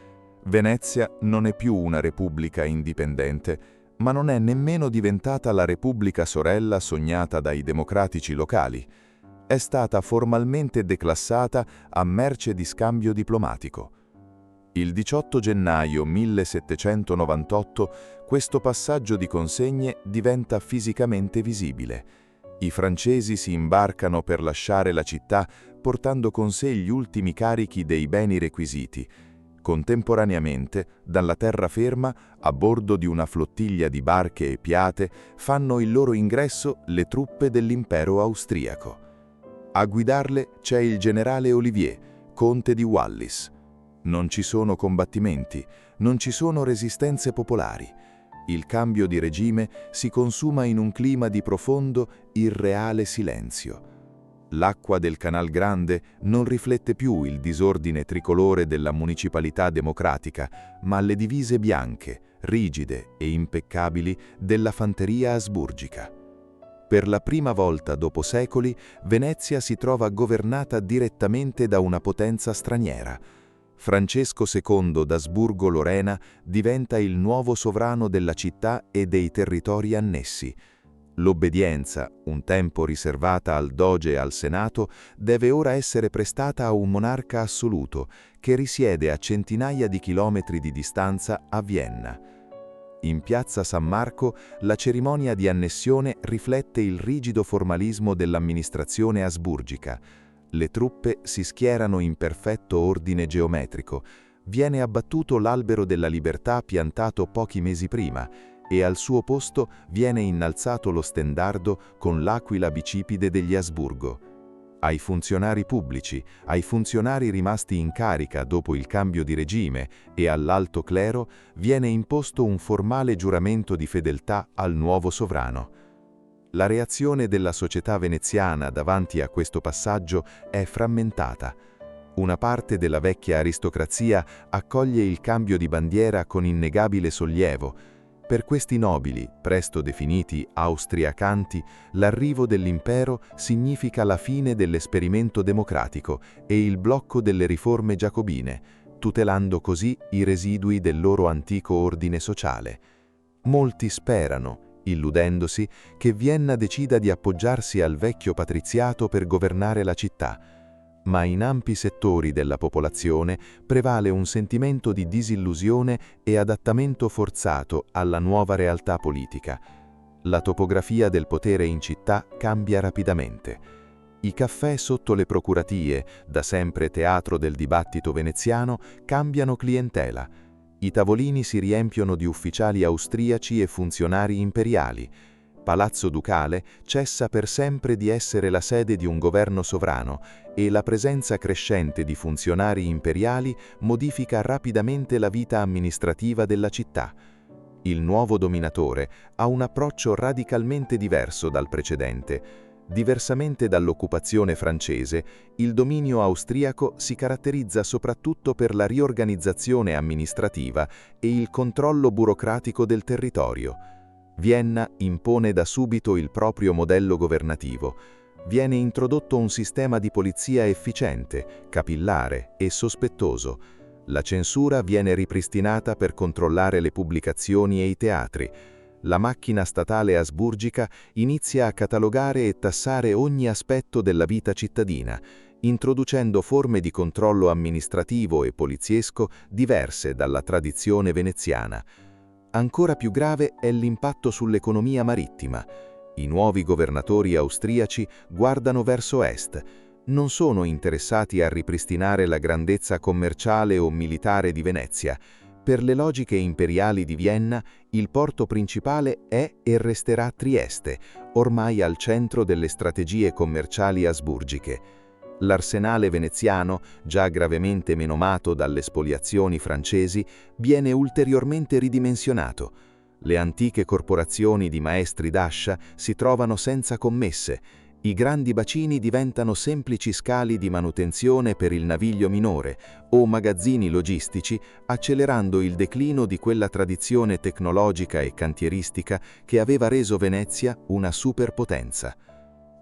Venezia non è più una repubblica indipendente, ma non è nemmeno diventata la repubblica sorella sognata dai democratici locali. È stata formalmente declassata a merce di scambio diplomatico. Il 18 gennaio 1798 questo passaggio di consegne diventa fisicamente visibile. I francesi si imbarcano per lasciare la città portando con sé gli ultimi carichi dei beni requisiti. Contemporaneamente, dalla terraferma, a bordo di una flottiglia di barche e piate, fanno il loro ingresso le truppe dell'impero austriaco. A guidarle c'è il generale Olivier, conte di Wallis. Non ci sono combattimenti, non ci sono resistenze popolari. Il cambio di regime si consuma in un clima di profondo, irreale silenzio. L'acqua del Canal Grande non riflette più il disordine tricolore della municipalità democratica, ma le divise bianche, rigide e impeccabili della fanteria asburgica. Per la prima volta dopo secoli, Venezia si trova governata direttamente da una potenza straniera. Francesco II d'Asburgo-Lorena diventa il nuovo sovrano della città e dei territori annessi. L'obbedienza, un tempo riservata al doge e al senato, deve ora essere prestata a un monarca assoluto, che risiede a centinaia di chilometri di distanza a Vienna. In piazza San Marco, la cerimonia di annessione riflette il rigido formalismo dell'amministrazione asburgica. Le truppe si schierano in perfetto ordine geometrico. Viene abbattuto l'albero della libertà piantato pochi mesi prima e al suo posto viene innalzato lo stendardo con l'aquila bicipite degli Asburgo. Ai funzionari pubblici, ai funzionari rimasti in carica dopo il cambio di regime e all'alto clero viene imposto un formale giuramento di fedeltà al nuovo sovrano. La reazione della società veneziana davanti a questo passaggio è frammentata. Una parte della vecchia aristocrazia accoglie il cambio di bandiera con innegabile sollievo. Per questi nobili, presto definiti austriacanti, l'arrivo dell'impero significa la fine dell'esperimento democratico e il blocco delle riforme giacobine, tutelando così i residui del loro antico ordine sociale. Molti sperano, illudendosi, che Vienna decida di appoggiarsi al vecchio patriziato per governare la città. ma in ampi settori della popolazione prevale un sentimento di disillusione e adattamento forzato alla nuova realtà politica. La topografia del potere in città cambia rapidamente. I caffè sotto le procuratie, da sempre teatro del dibattito veneziano, cambiano clientela. I tavolini si riempiono di ufficiali austriaci e funzionari imperiali. Palazzo Ducale cessa per sempre di essere la sede di un governo sovrano e la presenza crescente di funzionari imperiali modifica rapidamente la vita amministrativa della città. Il nuovo dominatore ha un approccio radicalmente diverso dal precedente. Diversamente dall'occupazione francese, il dominio austriaco si caratterizza soprattutto per la riorganizzazione amministrativa e il controllo burocratico del territorio. Vienna impone da subito il proprio modello governativo. Viene introdotto un sistema di polizia efficiente, capillare e sospettoso. La censura viene ripristinata per controllare le pubblicazioni e i teatri. La macchina statale asburgica inizia a catalogare e tassare ogni aspetto della vita cittadina, introducendo forme di controllo amministrativo e poliziesco diverse dalla tradizione veneziana. Ancora più grave è l'impatto sull'economia marittima. I nuovi governatori austriaci guardano verso est. Non sono interessati a ripristinare la grandezza commerciale o militare di Venezia. Per le logiche imperiali di Vienna, il porto principale è e resterà Trieste, ormai al centro delle strategie commerciali asburgiche. L'arsenale veneziano, già gravemente menomato dalle spoliazioni francesi, viene ulteriormente ridimensionato. Le antiche corporazioni di maestri d'ascia si trovano senza commesse. I grandi bacini diventano semplici scali di manutenzione per il naviglio minore o magazzini logistici, accelerando il declino di quella tradizione tecnologica e cantieristica che aveva reso Venezia una superpotenza.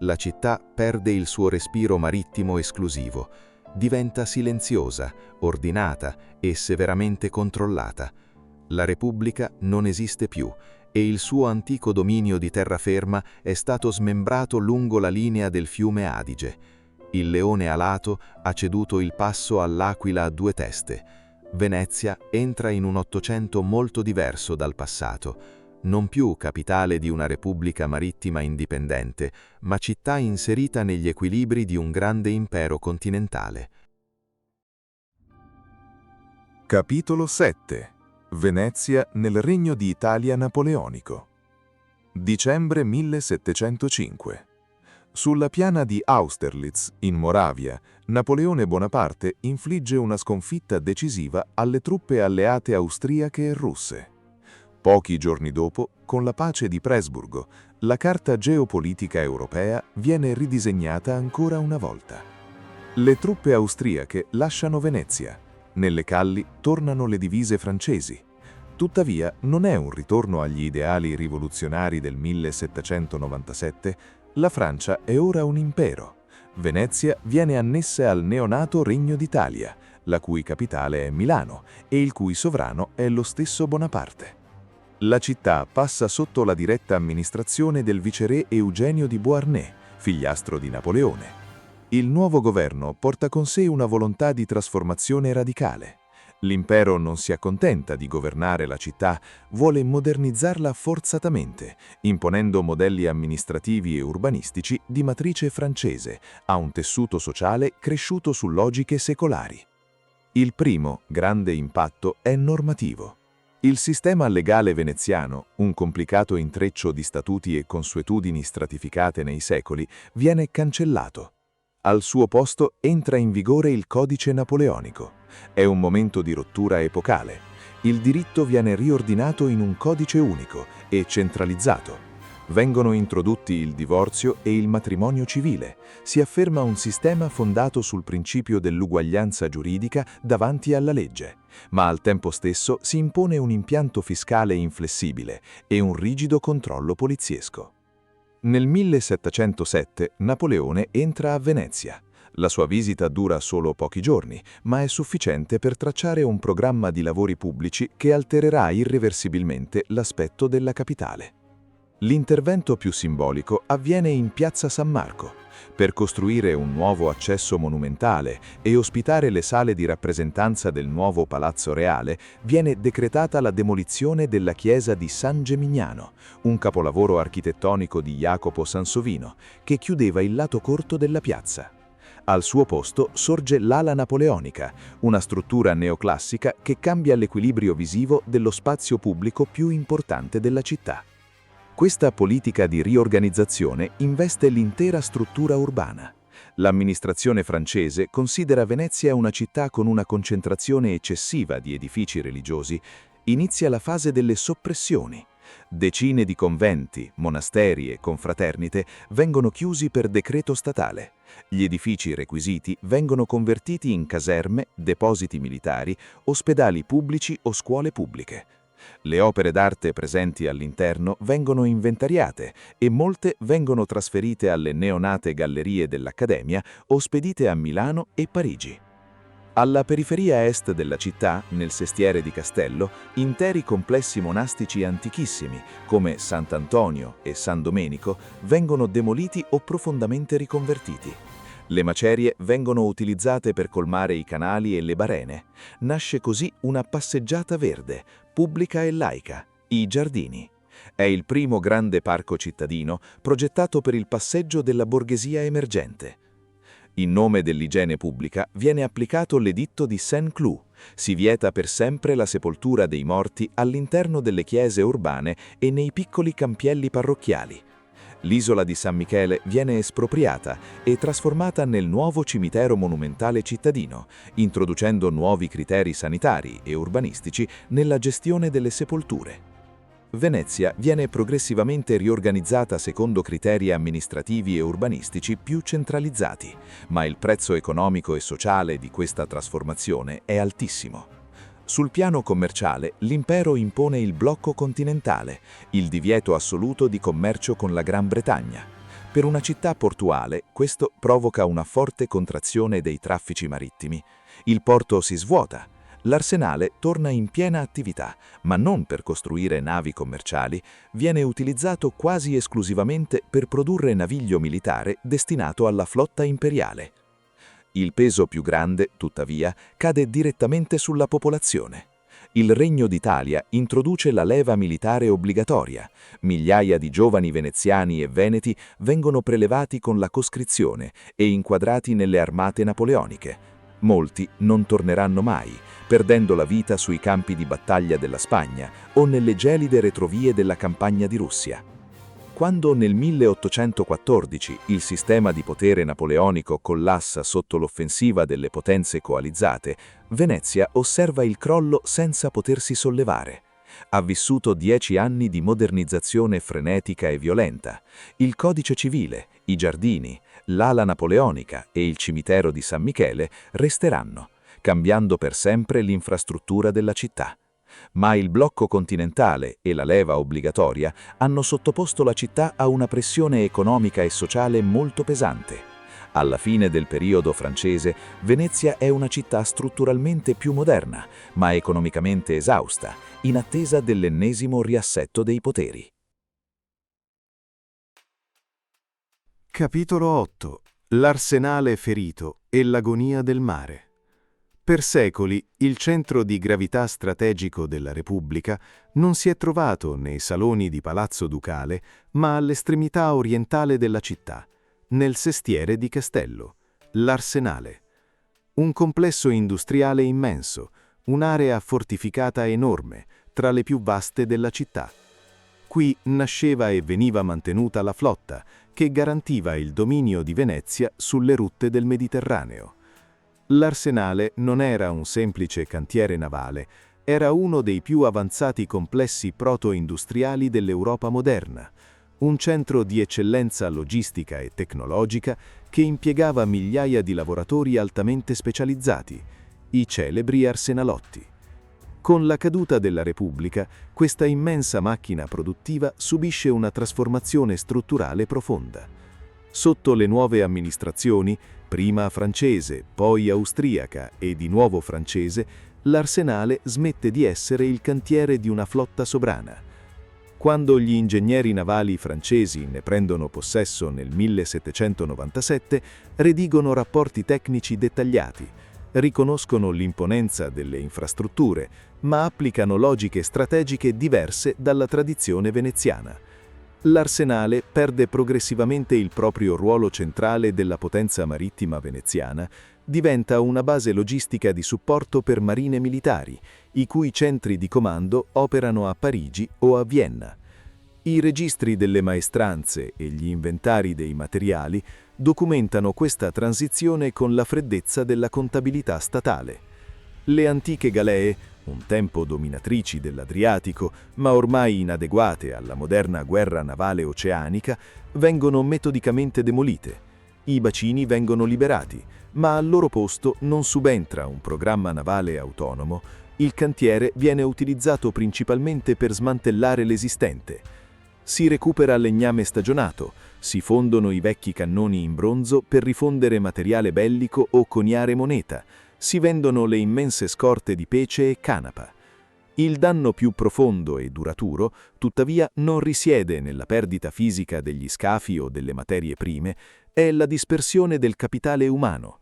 La città perde il suo respiro marittimo esclusivo, diventa silenziosa, ordinata e severamente controllata. La Repubblica non esiste più e il suo antico dominio di terraferma è stato smembrato lungo la linea del fiume Adige. Il leone alato ha ceduto il passo all'aquila a due teste. Venezia entra in un Ottocento molto diverso dal passato, non più capitale di una repubblica marittima indipendente, ma città inserita negli equilibri di un grande impero continentale. Capitolo 7. Venezia nel Regno di Italia napoleonico. Dicembre 1705. Sulla piana di Austerlitz, in Moravia, Napoleone Bonaparte infligge una sconfitta decisiva alle truppe alleate austriache e russe. Pochi giorni dopo, con la pace di Presburgo, la carta geopolitica europea viene ridisegnata ancora una volta. Le truppe austriache lasciano Venezia. Nelle calli tornano le divise francesi. Tuttavia, non è un ritorno agli ideali rivoluzionari del 1797. La Francia è ora un impero. Venezia viene annessa al neonato Regno d'Italia, la cui capitale è Milano e il cui sovrano è lo stesso Bonaparte. La città passa sotto la diretta amministrazione del viceré Eugenio di Beauharnais, figliastro di Napoleone. Il nuovo governo porta con sé una volontà di trasformazione radicale. L'impero non si accontenta di governare la città, vuole modernizzarla forzatamente, imponendo modelli amministrativi e urbanistici di matrice francese, a un tessuto sociale cresciuto su logiche secolari. Il primo grande impatto è normativo. Il sistema legale veneziano, un complicato intreccio di statuti e consuetudini stratificate nei secoli, viene cancellato. Al suo posto entra in vigore il Codice Napoleonico. È un momento di rottura epocale. Il diritto viene riordinato in un codice unico e centralizzato. Vengono introdotti il divorzio e il matrimonio civile. Si afferma un sistema fondato sul principio dell'uguaglianza giuridica davanti alla legge, ma al tempo stesso si impone un impianto fiscale inflessibile e un rigido controllo poliziesco. Nel 1707 Napoleone entra a Venezia. La sua visita dura solo pochi giorni, ma è sufficiente per tracciare un programma di lavori pubblici che altererà irreversibilmente l'aspetto della capitale. L'intervento più simbolico avviene in Piazza San Marco. Per costruire un nuovo accesso monumentale e ospitare le sale di rappresentanza del nuovo Palazzo Reale, viene decretata la demolizione della chiesa di San Gemignano, un capolavoro architettonico di Jacopo Sansovino, che chiudeva il lato corto della piazza. Al suo posto sorge l'ala napoleonica, una struttura neoclassica che cambia l'equilibrio visivo dello spazio pubblico più importante della città. Questa politica di riorganizzazione investe l'intera struttura urbana. L'amministrazione francese considera Venezia una città con una concentrazione eccessiva di edifici religiosi. Inizia la fase delle soppressioni. Decine di conventi, monasteri e confraternite vengono chiusi per decreto statale. Gli edifici requisiti vengono convertiti in caserme, depositi militari, ospedali pubblici o scuole pubbliche. Le opere d'arte presenti all'interno vengono inventariate e molte vengono trasferite alle neonate gallerie dell'Accademia o spedite a Milano e Parigi. Alla periferia est della città, nel sestiere di Castello, interi complessi monastici antichissimi, come Sant'Antonio e San Domenico, vengono demoliti o profondamente riconvertiti. Le macerie vengono utilizzate per colmare i canali e le barene. Nasce così una passeggiata verde, pubblica e laica, i Giardini. È il primo grande parco cittadino progettato per il passeggio della borghesia emergente. In nome dell'igiene pubblica viene applicato l'editto di Saint-Cloud. Si vieta per sempre la sepoltura dei morti all'interno delle chiese urbane e nei piccoli campielli parrocchiali. L'isola di San Michele viene espropriata e trasformata nel nuovo cimitero monumentale cittadino, introducendo nuovi criteri sanitari e urbanistici nella gestione delle sepolture. Venezia viene progressivamente riorganizzata secondo criteri amministrativi e urbanistici più centralizzati, ma il prezzo economico e sociale di questa trasformazione è altissimo. Sul piano commerciale, l'impero impone il blocco continentale, il divieto assoluto di commercio con la Gran Bretagna. Per una città portuale, questo provoca una forte contrazione dei traffici marittimi. Il porto si svuota. L'arsenale torna in piena attività, ma non per costruire navi commerciali, viene utilizzato quasi esclusivamente per produrre naviglio militare destinato alla flotta imperiale. Il peso più grande, tuttavia, cade direttamente sulla popolazione. Il Regno d'Italia introduce la leva militare obbligatoria. Migliaia di giovani veneziani e veneti vengono prelevati con la coscrizione e inquadrati nelle armate napoleoniche. Molti non torneranno mai, perdendo la vita sui campi di battaglia della Spagna o nelle gelide retrovie della campagna di Russia. Quando nel 1814 il sistema di potere napoleonico collassa sotto l'offensiva delle potenze coalizzate, Venezia osserva il crollo senza potersi sollevare. Ha vissuto 10 anni di modernizzazione frenetica e violenta. Il codice civile, i giardini, l'ala napoleonica e il cimitero di San Michele resteranno, cambiando per sempre l'infrastruttura della città. Ma il blocco continentale e la leva obbligatoria hanno sottoposto la città a una pressione economica e sociale molto pesante. Alla fine del periodo francese, Venezia è una città strutturalmente più moderna, ma economicamente esausta, in attesa dell'ennesimo riassetto dei poteri. Capitolo 8. L'arsenale ferito e l'agonia del mare. Per secoli il centro di gravità strategico della Repubblica non si è trovato nei saloni di Palazzo Ducale, ma all'estremità orientale della città, nel sestiere di Castello, l'Arsenale. Un complesso industriale immenso, un'area fortificata enorme, tra le più vaste della città. Qui nasceva e veniva mantenuta la flotta, che garantiva il dominio di Venezia sulle rotte del Mediterraneo. L'Arsenale non era un semplice cantiere navale, era uno dei più avanzati complessi proto-industriali dell'Europa moderna, un centro di eccellenza logistica e tecnologica che impiegava migliaia di lavoratori altamente specializzati, i celebri arsenalotti. Con la caduta della Repubblica, questa immensa macchina produttiva subisce una trasformazione strutturale profonda. Sotto le nuove amministrazioni, prima francese, poi austriaca e di nuovo francese, l'Arsenale smette di essere il cantiere di una flotta sovrana. Quando gli ingegneri navali francesi ne prendono possesso nel 1797, redigono rapporti tecnici dettagliati, riconoscono l'imponenza delle infrastrutture, ma applicano logiche strategiche diverse dalla tradizione veneziana. L'arsenale perde progressivamente il proprio ruolo centrale della potenza marittima veneziana, diventa una base logistica di supporto per marine militari, i cui centri di comando operano a Parigi o a Vienna. I registri delle maestranze e gli inventari dei materiali documentano questa transizione con la freddezza della contabilità statale. Le antiche galee, un tempo dominatrici dell'Adriatico, ma ormai inadeguate alla moderna guerra navale oceanica, vengono metodicamente demolite. I bacini vengono liberati, ma al loro posto non subentra un programma navale autonomo. Il cantiere viene utilizzato principalmente per smantellare l'esistente. Si recupera legname stagionato, si fondono i vecchi cannoni in bronzo per rifondere materiale bellico o coniare moneta, si vendono le immense scorte di pece e canapa. Il danno più profondo e duraturo, tuttavia, non risiede nella perdita fisica degli scafi o delle materie prime, è la dispersione del capitale umano.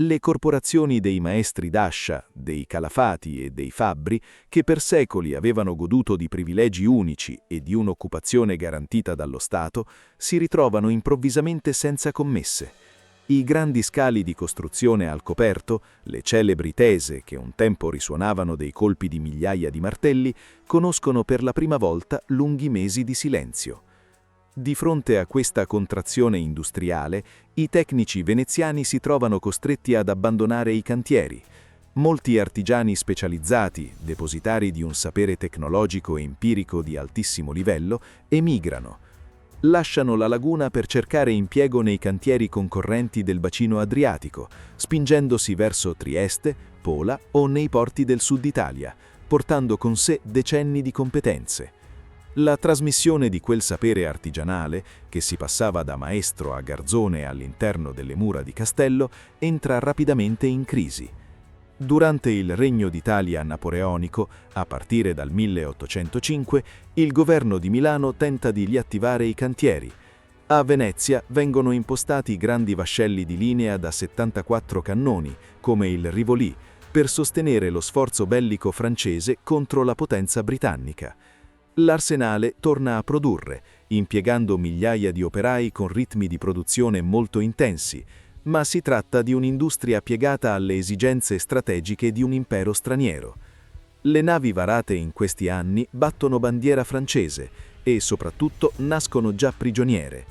Le corporazioni dei maestri d'ascia, dei calafati e dei fabbri, che per secoli avevano goduto di privilegi unici e di un'occupazione garantita dallo Stato, si ritrovano improvvisamente senza commesse. I grandi scali di costruzione al coperto, le celebri tese che un tempo risuonavano dei colpi di migliaia di martelli, conoscono per la prima volta lunghi mesi di silenzio. Di fronte a questa contrazione industriale, i tecnici veneziani si trovano costretti ad abbandonare i cantieri. Molti artigiani specializzati, depositari di un sapere tecnologico e empirico di altissimo livello, emigrano. Lasciano la laguna per cercare impiego nei cantieri concorrenti del bacino adriatico, spingendosi verso Trieste, Pola o nei porti del sud Italia, portando con sé decenni di competenze. La trasmissione di quel sapere artigianale, che si passava da maestro a garzone all'interno delle mura di Castello, entra rapidamente in crisi. Durante il Regno d'Italia napoleonico, a partire dal 1805, il governo di Milano tenta di riattivare i cantieri. A Venezia vengono impostati grandi vascelli di linea da 74 cannoni, come il Rivoli, per sostenere lo sforzo bellico francese contro la potenza britannica. L'arsenale torna a produrre, impiegando migliaia di operai con ritmi di produzione molto intensi, ma si tratta di un'industria piegata alle esigenze strategiche di un impero straniero. Le navi varate in questi anni battono bandiera francese e soprattutto nascono già prigioniere.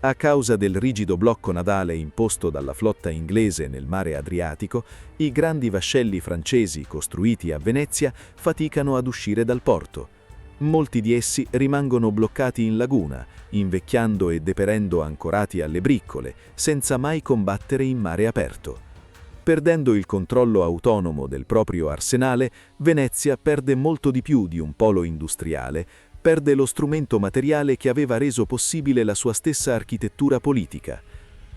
A causa del rigido blocco navale imposto dalla flotta inglese nel mare Adriatico, i grandi vascelli francesi costruiti a Venezia faticano ad uscire dal porto. Molti di essi rimangono bloccati in laguna, invecchiando e deperendo ancorati alle briccole, senza mai combattere in mare aperto. Perdendo il controllo autonomo del proprio arsenale, Venezia perde molto di più di un polo industriale, perde lo strumento materiale che aveva reso possibile la sua stessa architettura politica.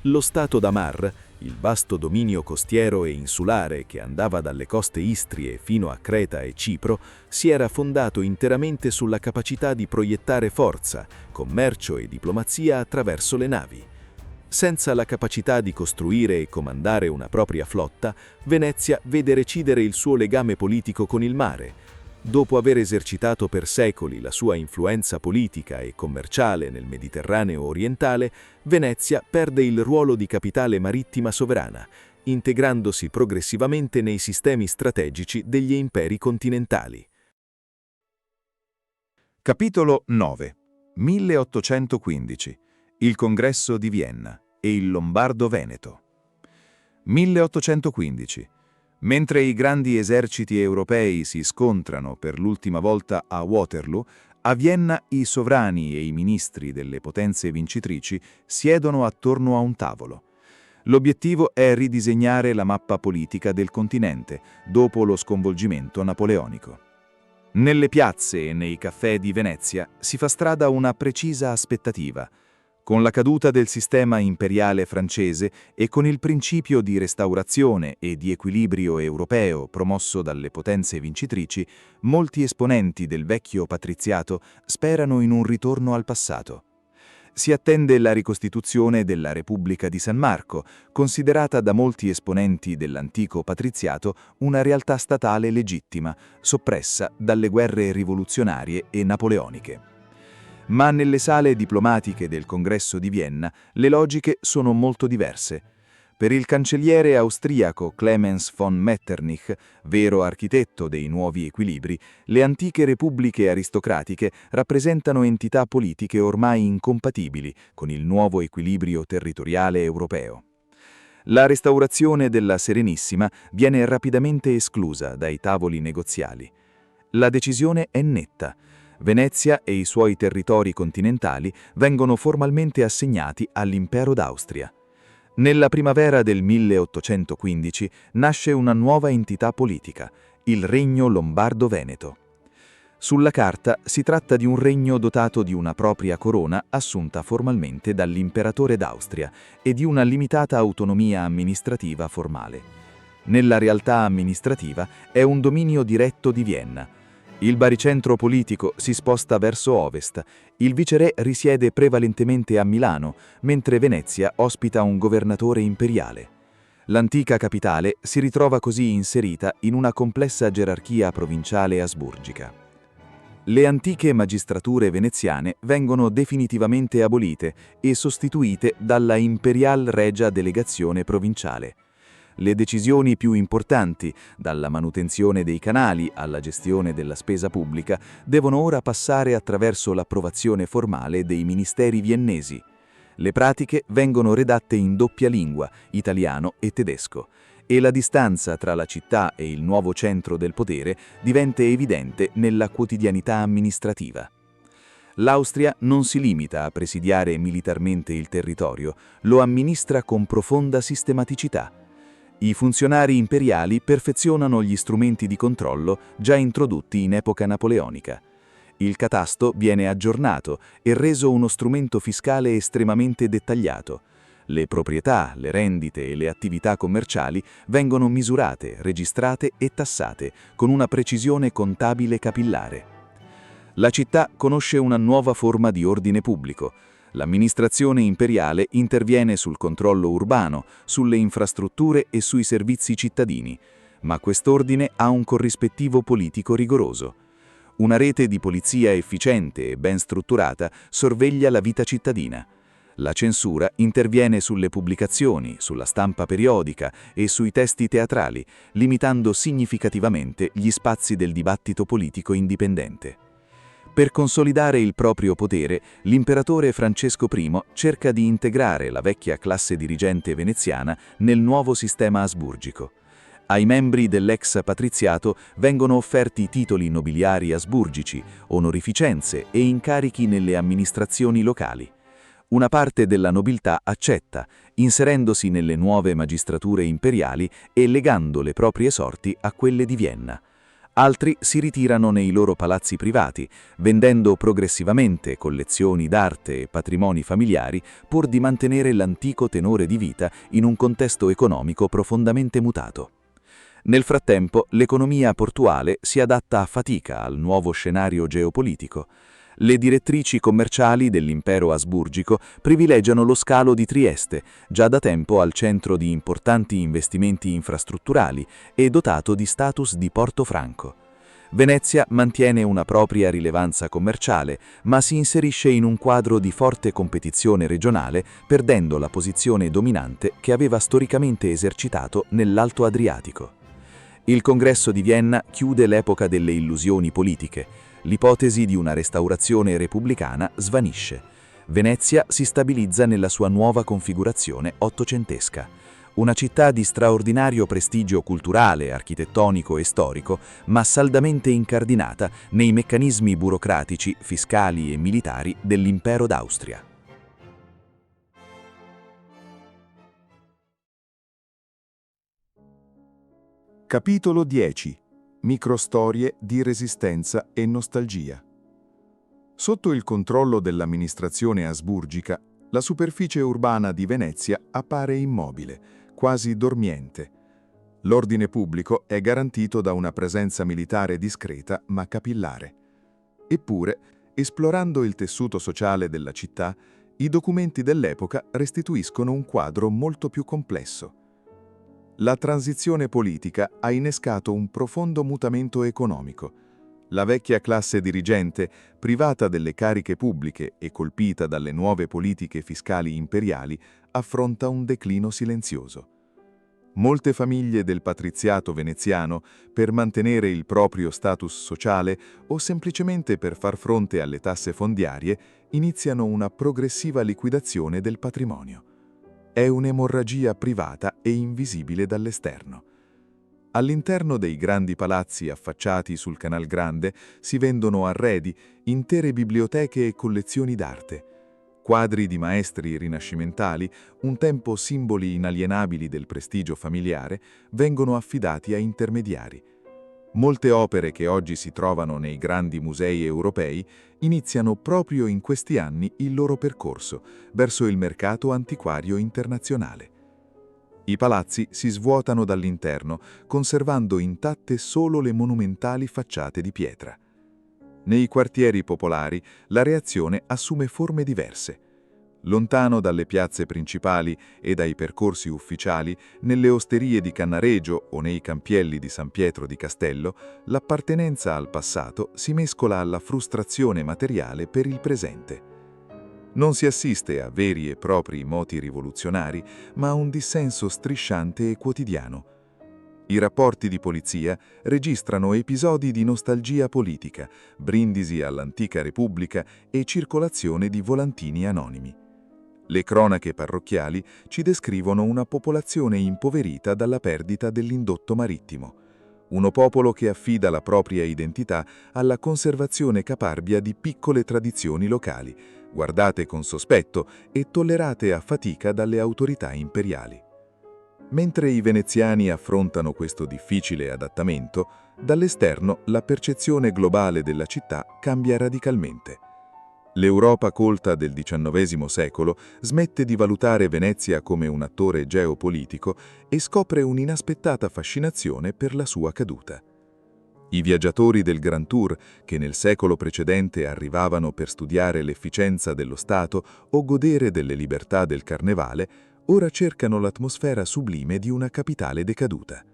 Lo Stato d'Amar, il vasto dominio costiero e insulare che andava dalle coste istrie fino a Creta e Cipro, si era fondato interamente sulla capacità di proiettare forza, commercio e diplomazia attraverso le navi. Senza la capacità di costruire e comandare una propria flotta, Venezia vede recidere il suo legame politico con il mare. Dopo aver esercitato per secoli la sua influenza politica e commerciale nel Mediterraneo orientale, Venezia perde il ruolo di capitale marittima sovrana, integrandosi progressivamente nei sistemi strategici degli imperi continentali. Capitolo 9. 1815. Il Congresso di Vienna e il Lombardo-Veneto. 1815. Mentre i grandi eserciti europei si scontrano per l'ultima volta a Waterloo, a Vienna i sovrani e i ministri delle potenze vincitrici siedono attorno a un tavolo. L'obiettivo è ridisegnare la mappa politica del continente dopo lo sconvolgimento napoleonico. Nelle piazze e nei caffè di Venezia si fa strada una precisa aspettativa. Con la caduta del sistema imperiale francese e con il principio di restaurazione e di equilibrio europeo promosso dalle potenze vincitrici, molti esponenti del vecchio patriziato sperano in un ritorno al passato. Si attende la ricostituzione della Repubblica di San Marco, considerata da molti esponenti dell'antico patriziato una realtà statale legittima, soppressa dalle guerre rivoluzionarie e napoleoniche. Ma nelle sale diplomatiche del Congresso di Vienna le logiche sono molto diverse. Per il cancelliere austriaco Clemens von Metternich, vero architetto dei nuovi equilibri, le antiche repubbliche aristocratiche rappresentano entità politiche ormai incompatibili con il nuovo equilibrio territoriale europeo. La restaurazione della Serenissima viene rapidamente esclusa dai tavoli negoziali. La decisione è netta. Venezia e i suoi territori continentali vengono formalmente assegnati all'Impero d'Austria. Nella primavera del 1815 nasce una nuova entità politica, il Regno Lombardo-Veneto. Sulla carta si tratta di un regno dotato di una propria corona assunta formalmente dall'imperatore d'Austria e di una limitata autonomia amministrativa formale. Nella realtà amministrativa è un dominio diretto di Vienna. Il baricentro politico si sposta verso ovest, il viceré risiede prevalentemente a Milano, mentre Venezia ospita un governatore imperiale. L'antica capitale si ritrova così inserita in una complessa gerarchia provinciale asburgica. Le antiche magistrature veneziane vengono definitivamente abolite e sostituite dalla Imperial Regia Delegazione Provinciale. Le decisioni più importanti, dalla manutenzione dei canali alla gestione della spesa pubblica, devono ora passare attraverso l'approvazione formale dei ministeri viennesi. Le pratiche vengono redatte in doppia lingua, italiano e tedesco, e la distanza tra la città e il nuovo centro del potere diventa evidente nella quotidianità amministrativa. L'Austria non si limita a presidiare militarmente il territorio, lo amministra con profonda sistematicità. I funzionari imperiali perfezionano gli strumenti di controllo già introdotti in epoca napoleonica. Il catasto viene aggiornato e reso uno strumento fiscale estremamente dettagliato. Le proprietà, le rendite e le attività commerciali vengono misurate, registrate e tassate con una precisione contabile capillare. La città conosce una nuova forma di ordine pubblico. L'amministrazione imperiale interviene sul controllo urbano, sulle infrastrutture e sui servizi cittadini, ma quest'ordine ha un corrispettivo politico rigoroso. Una rete di polizia efficiente e ben strutturata sorveglia la vita cittadina. La censura interviene sulle pubblicazioni, sulla stampa periodica e sui testi teatrali, limitando significativamente gli spazi del dibattito politico indipendente. Per consolidare il proprio potere, l'imperatore Francesco I cerca di integrare la vecchia classe dirigente veneziana nel nuovo sistema asburgico. Ai membri dell'ex patriziato vengono offerti titoli nobiliari asburgici, onorificenze e incarichi nelle amministrazioni locali. Una parte della nobiltà accetta, inserendosi nelle nuove magistrature imperiali e legando le proprie sorti a quelle di Vienna. Altri si ritirano nei loro palazzi privati, vendendo progressivamente collezioni d'arte e patrimoni familiari pur di mantenere l'antico tenore di vita in un contesto economico profondamente mutato. Nel frattempo, l'economia portuale si adatta a fatica al nuovo scenario geopolitico. Le direttrici commerciali dell'impero asburgico privilegiano lo scalo di Trieste, già da tempo al centro di importanti investimenti infrastrutturali e dotato di status di porto franco. Venezia mantiene una propria rilevanza commerciale, ma si inserisce in un quadro di forte competizione regionale, perdendo la posizione dominante che aveva storicamente esercitato nell'Alto Adriatico. Il Congresso di Vienna chiude l'epoca delle illusioni politiche. L'ipotesi di una restaurazione repubblicana svanisce. Venezia si stabilizza nella sua nuova configurazione ottocentesca. Una città di straordinario prestigio culturale, architettonico e storico, ma saldamente incardinata nei meccanismi burocratici, fiscali e militari dell'Impero d'Austria. Capitolo 10. Microstorie di resistenza e nostalgia. Sotto il controllo dell'amministrazione asburgica, La superficie urbana di Venezia appare immobile, quasi dormiente. L'ordine pubblico è garantito da una presenza militare discreta ma capillare. Eppure, esplorando il tessuto sociale della città, i documenti dell'epoca restituiscono un quadro molto più complesso. La transizione politica ha innescato un profondo mutamento economico. La vecchia classe dirigente, privata delle cariche pubbliche e colpita dalle nuove politiche fiscali imperiali, affronta un declino silenzioso. Molte famiglie del patriziato veneziano, per mantenere il proprio status sociale o semplicemente per far fronte alle tasse fondiarie, iniziano una progressiva liquidazione del patrimonio. È un'emorragia privata e invisibile dall'esterno. All'interno dei grandi palazzi affacciati sul Canal Grande si vendono arredi, intere biblioteche e collezioni d'arte. Quadri di maestri rinascimentali, un tempo simboli inalienabili del prestigio familiare, vengono affidati a intermediari. Molte opere che oggi si trovano nei grandi musei europei iniziano proprio in questi anni il loro percorso verso il mercato antiquario internazionale. I palazzi si svuotano dall'interno, conservando intatte solo le monumentali facciate di pietra. Nei quartieri popolari la reazione assume forme diverse. Lontano dalle piazze principali e dai percorsi ufficiali, nelle osterie di Cannaregio o nei campielli di San Pietro di Castello, l'appartenenza al passato si mescola alla frustrazione materiale per il presente. Non si assiste a veri e propri moti rivoluzionari, ma a un dissenso strisciante e quotidiano. I rapporti di polizia registrano episodi di nostalgia politica, brindisi all'antica Repubblica e circolazione di volantini anonimi. Le cronache parrocchiali ci descrivono una popolazione impoverita dalla perdita dell'indotto marittimo, uno popolo che affida la propria identità alla conservazione caparbia di piccole tradizioni locali, guardate con sospetto e tollerate a fatica dalle autorità imperiali. Mentre i veneziani affrontano questo difficile adattamento, dall'esterno la percezione globale della città cambia radicalmente. L'Europa colta del XIX secolo smette di valutare Venezia come un attore geopolitico e scopre un'inaspettata fascinazione per la sua caduta. I viaggiatori del Grand Tour, che nel secolo precedente arrivavano per studiare l'efficienza dello Stato o godere delle libertà del carnevale, ora cercano l'atmosfera sublime di una capitale decaduta.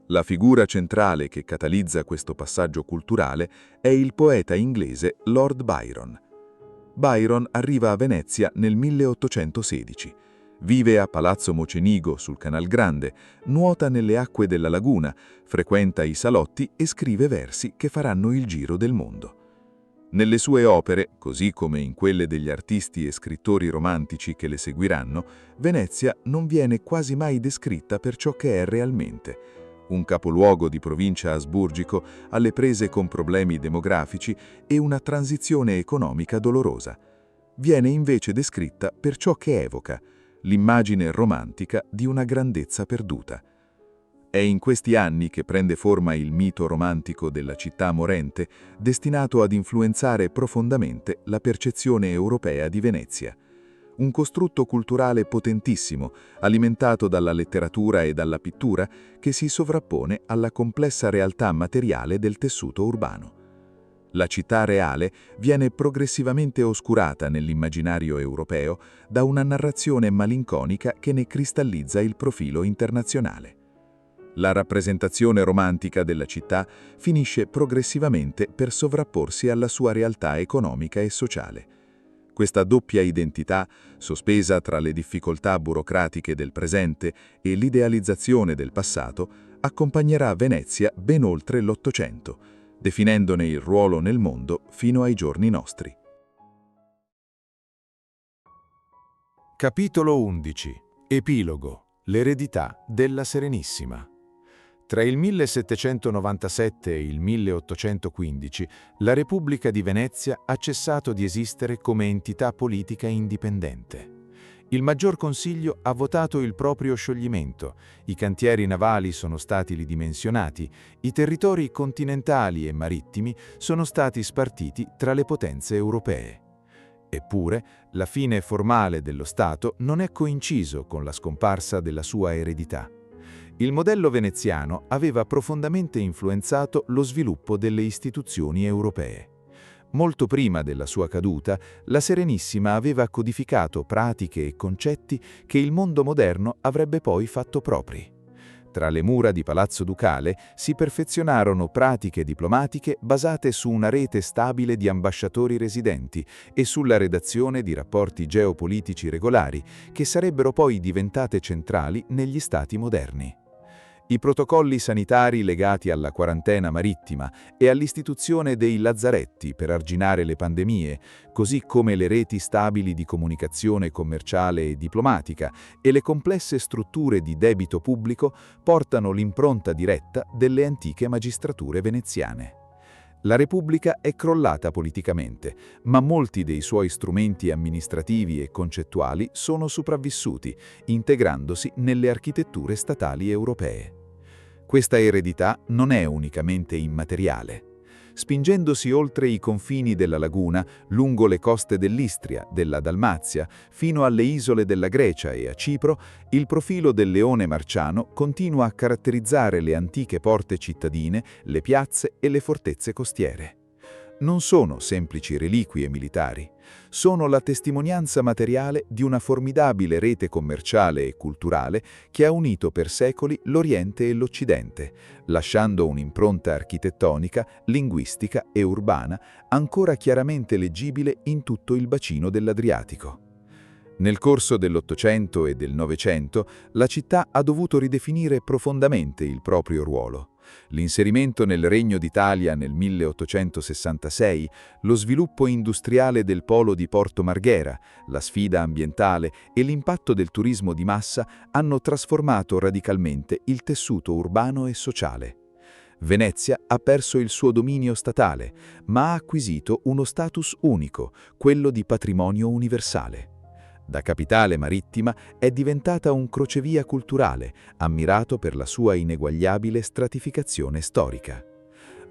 La figura centrale che catalizza questo passaggio culturale è il poeta inglese Lord Byron. Byron arriva a Venezia nel 1816. Vive a Palazzo Mocenigo sul Canal Grande, nuota nelle acque della laguna, frequenta i salotti e scrive versi che faranno il giro del mondo. Nelle sue opere, così come in quelle degli artisti e scrittori romantici che le seguiranno, Venezia non viene quasi mai descritta per ciò che è realmente. Un capoluogo di provincia asburgico alle prese con problemi demografici e una transizione economica dolorosa. Viene invece descritta per ciò che evoca, l'immagine romantica di una grandezza perduta. È in questi anni che prende forma il mito romantico della città morente, destinato ad influenzare profondamente la percezione europea di Venezia. Un costrutto culturale potentissimo, alimentato dalla letteratura e dalla pittura, che si sovrappone alla complessa realtà materiale del tessuto urbano. La città reale viene progressivamente oscurata nell'immaginario europeo da una narrazione malinconica che ne cristallizza il profilo internazionale. La rappresentazione romantica della città finisce progressivamente per sovrapporsi alla sua realtà economica e sociale. Questa doppia identità, sospesa tra le difficoltà burocratiche del presente e l'idealizzazione del passato, accompagnerà Venezia ben oltre l'Ottocento, definendone il ruolo nel mondo fino ai giorni nostri. Capitolo 11. Epilogo. L'eredità della Serenissima. Tra il 1797 e il 1815, la Repubblica di Venezia ha cessato di esistere come entità politica indipendente. Il Maggior Consiglio ha votato il proprio scioglimento, i cantieri navali sono stati ridimensionati, i territori continentali e marittimi sono stati spartiti tra le potenze europee. Eppure, la fine formale dello Stato non è coinciso con la scomparsa della sua eredità. Il modello veneziano aveva profondamente influenzato lo sviluppo delle istituzioni europee. Molto prima della sua caduta, la Serenissima aveva codificato pratiche e concetti che il mondo moderno avrebbe poi fatto propri. Tra le mura di Palazzo Ducale si perfezionarono pratiche diplomatiche basate su una rete stabile di ambasciatori residenti e sulla redazione di rapporti geopolitici regolari, che sarebbero poi diventate centrali negli stati moderni. I protocolli sanitari legati alla quarantena marittima e all'istituzione dei lazzaretti per arginare le pandemie, così come le reti stabili di comunicazione commerciale e diplomatica e le complesse strutture di debito pubblico, portano l'impronta diretta delle antiche magistrature veneziane. La Repubblica è crollata politicamente, ma molti dei suoi strumenti amministrativi e concettuali sono sopravvissuti, integrandosi nelle architetture statali europee. Questa eredità non è unicamente immateriale. Spingendosi oltre i confini della laguna, lungo le coste dell'Istria, della Dalmazia, fino alle isole della Grecia e a Cipro, il profilo del leone marciano continua a caratterizzare le antiche porte cittadine, le piazze e le fortezze costiere. Non sono semplici reliquie militari, sono la testimonianza materiale di una formidabile rete commerciale e culturale che ha unito per secoli l'Oriente e l'Occidente, lasciando un'impronta architettonica, linguistica e urbana ancora chiaramente leggibile in tutto il bacino dell'Adriatico. Nel corso dell'Ottocento e del Novecento, la città ha dovuto ridefinire profondamente il proprio ruolo. L'inserimento nel Regno d'Italia nel 1866, lo sviluppo industriale del polo di Porto Marghera, la sfida ambientale e l'impatto del turismo di massa hanno trasformato radicalmente il tessuto urbano e sociale. Venezia ha perso il suo dominio statale, ma ha acquisito uno status unico, quello di patrimonio universale. Da capitale marittima è diventata un crocevia culturale, ammirato per la sua ineguagliabile stratificazione storica.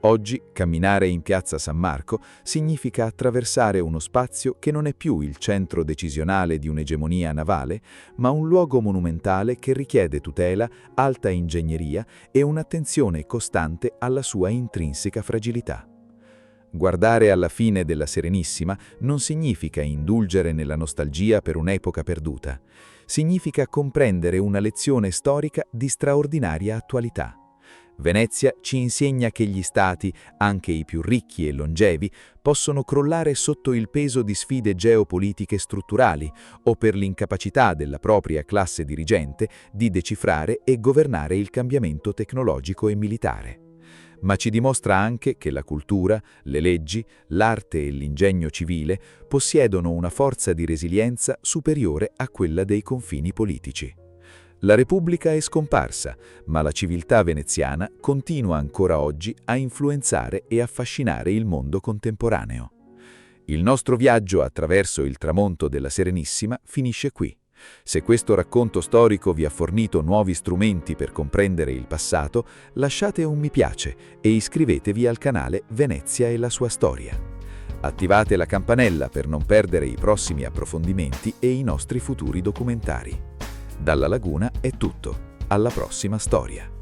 Oggi, camminare in piazza San Marco significa attraversare uno spazio che non è più il centro decisionale di un'egemonia navale, ma un luogo monumentale che richiede tutela, alta ingegneria e un'attenzione costante alla sua intrinseca fragilità. Guardare alla fine della Serenissima non significa indulgere nella nostalgia per un'epoca perduta. Significa comprendere una lezione storica di straordinaria attualità. Venezia ci insegna che gli stati, anche i più ricchi e longevi, possono crollare sotto il peso di sfide geopolitiche strutturali o per l'incapacità della propria classe dirigente di decifrare e governare il cambiamento tecnologico e militare. Ma ci dimostra anche che la cultura, le leggi, l'arte e l'ingegno civile possiedono una forza di resilienza superiore a quella dei confini politici. La Repubblica è scomparsa, ma la civiltà veneziana continua ancora oggi a influenzare e affascinare il mondo contemporaneo. Il nostro viaggio attraverso il tramonto della Serenissima finisce qui. Se questo racconto storico vi ha fornito nuovi strumenti per comprendere il passato, lasciate un mi piace e iscrivetevi al canale Venezia e la sua storia. Attivate la campanella per non perdere i prossimi approfondimenti e i nostri futuri documentari. Dalla Laguna è tutto, alla prossima storia.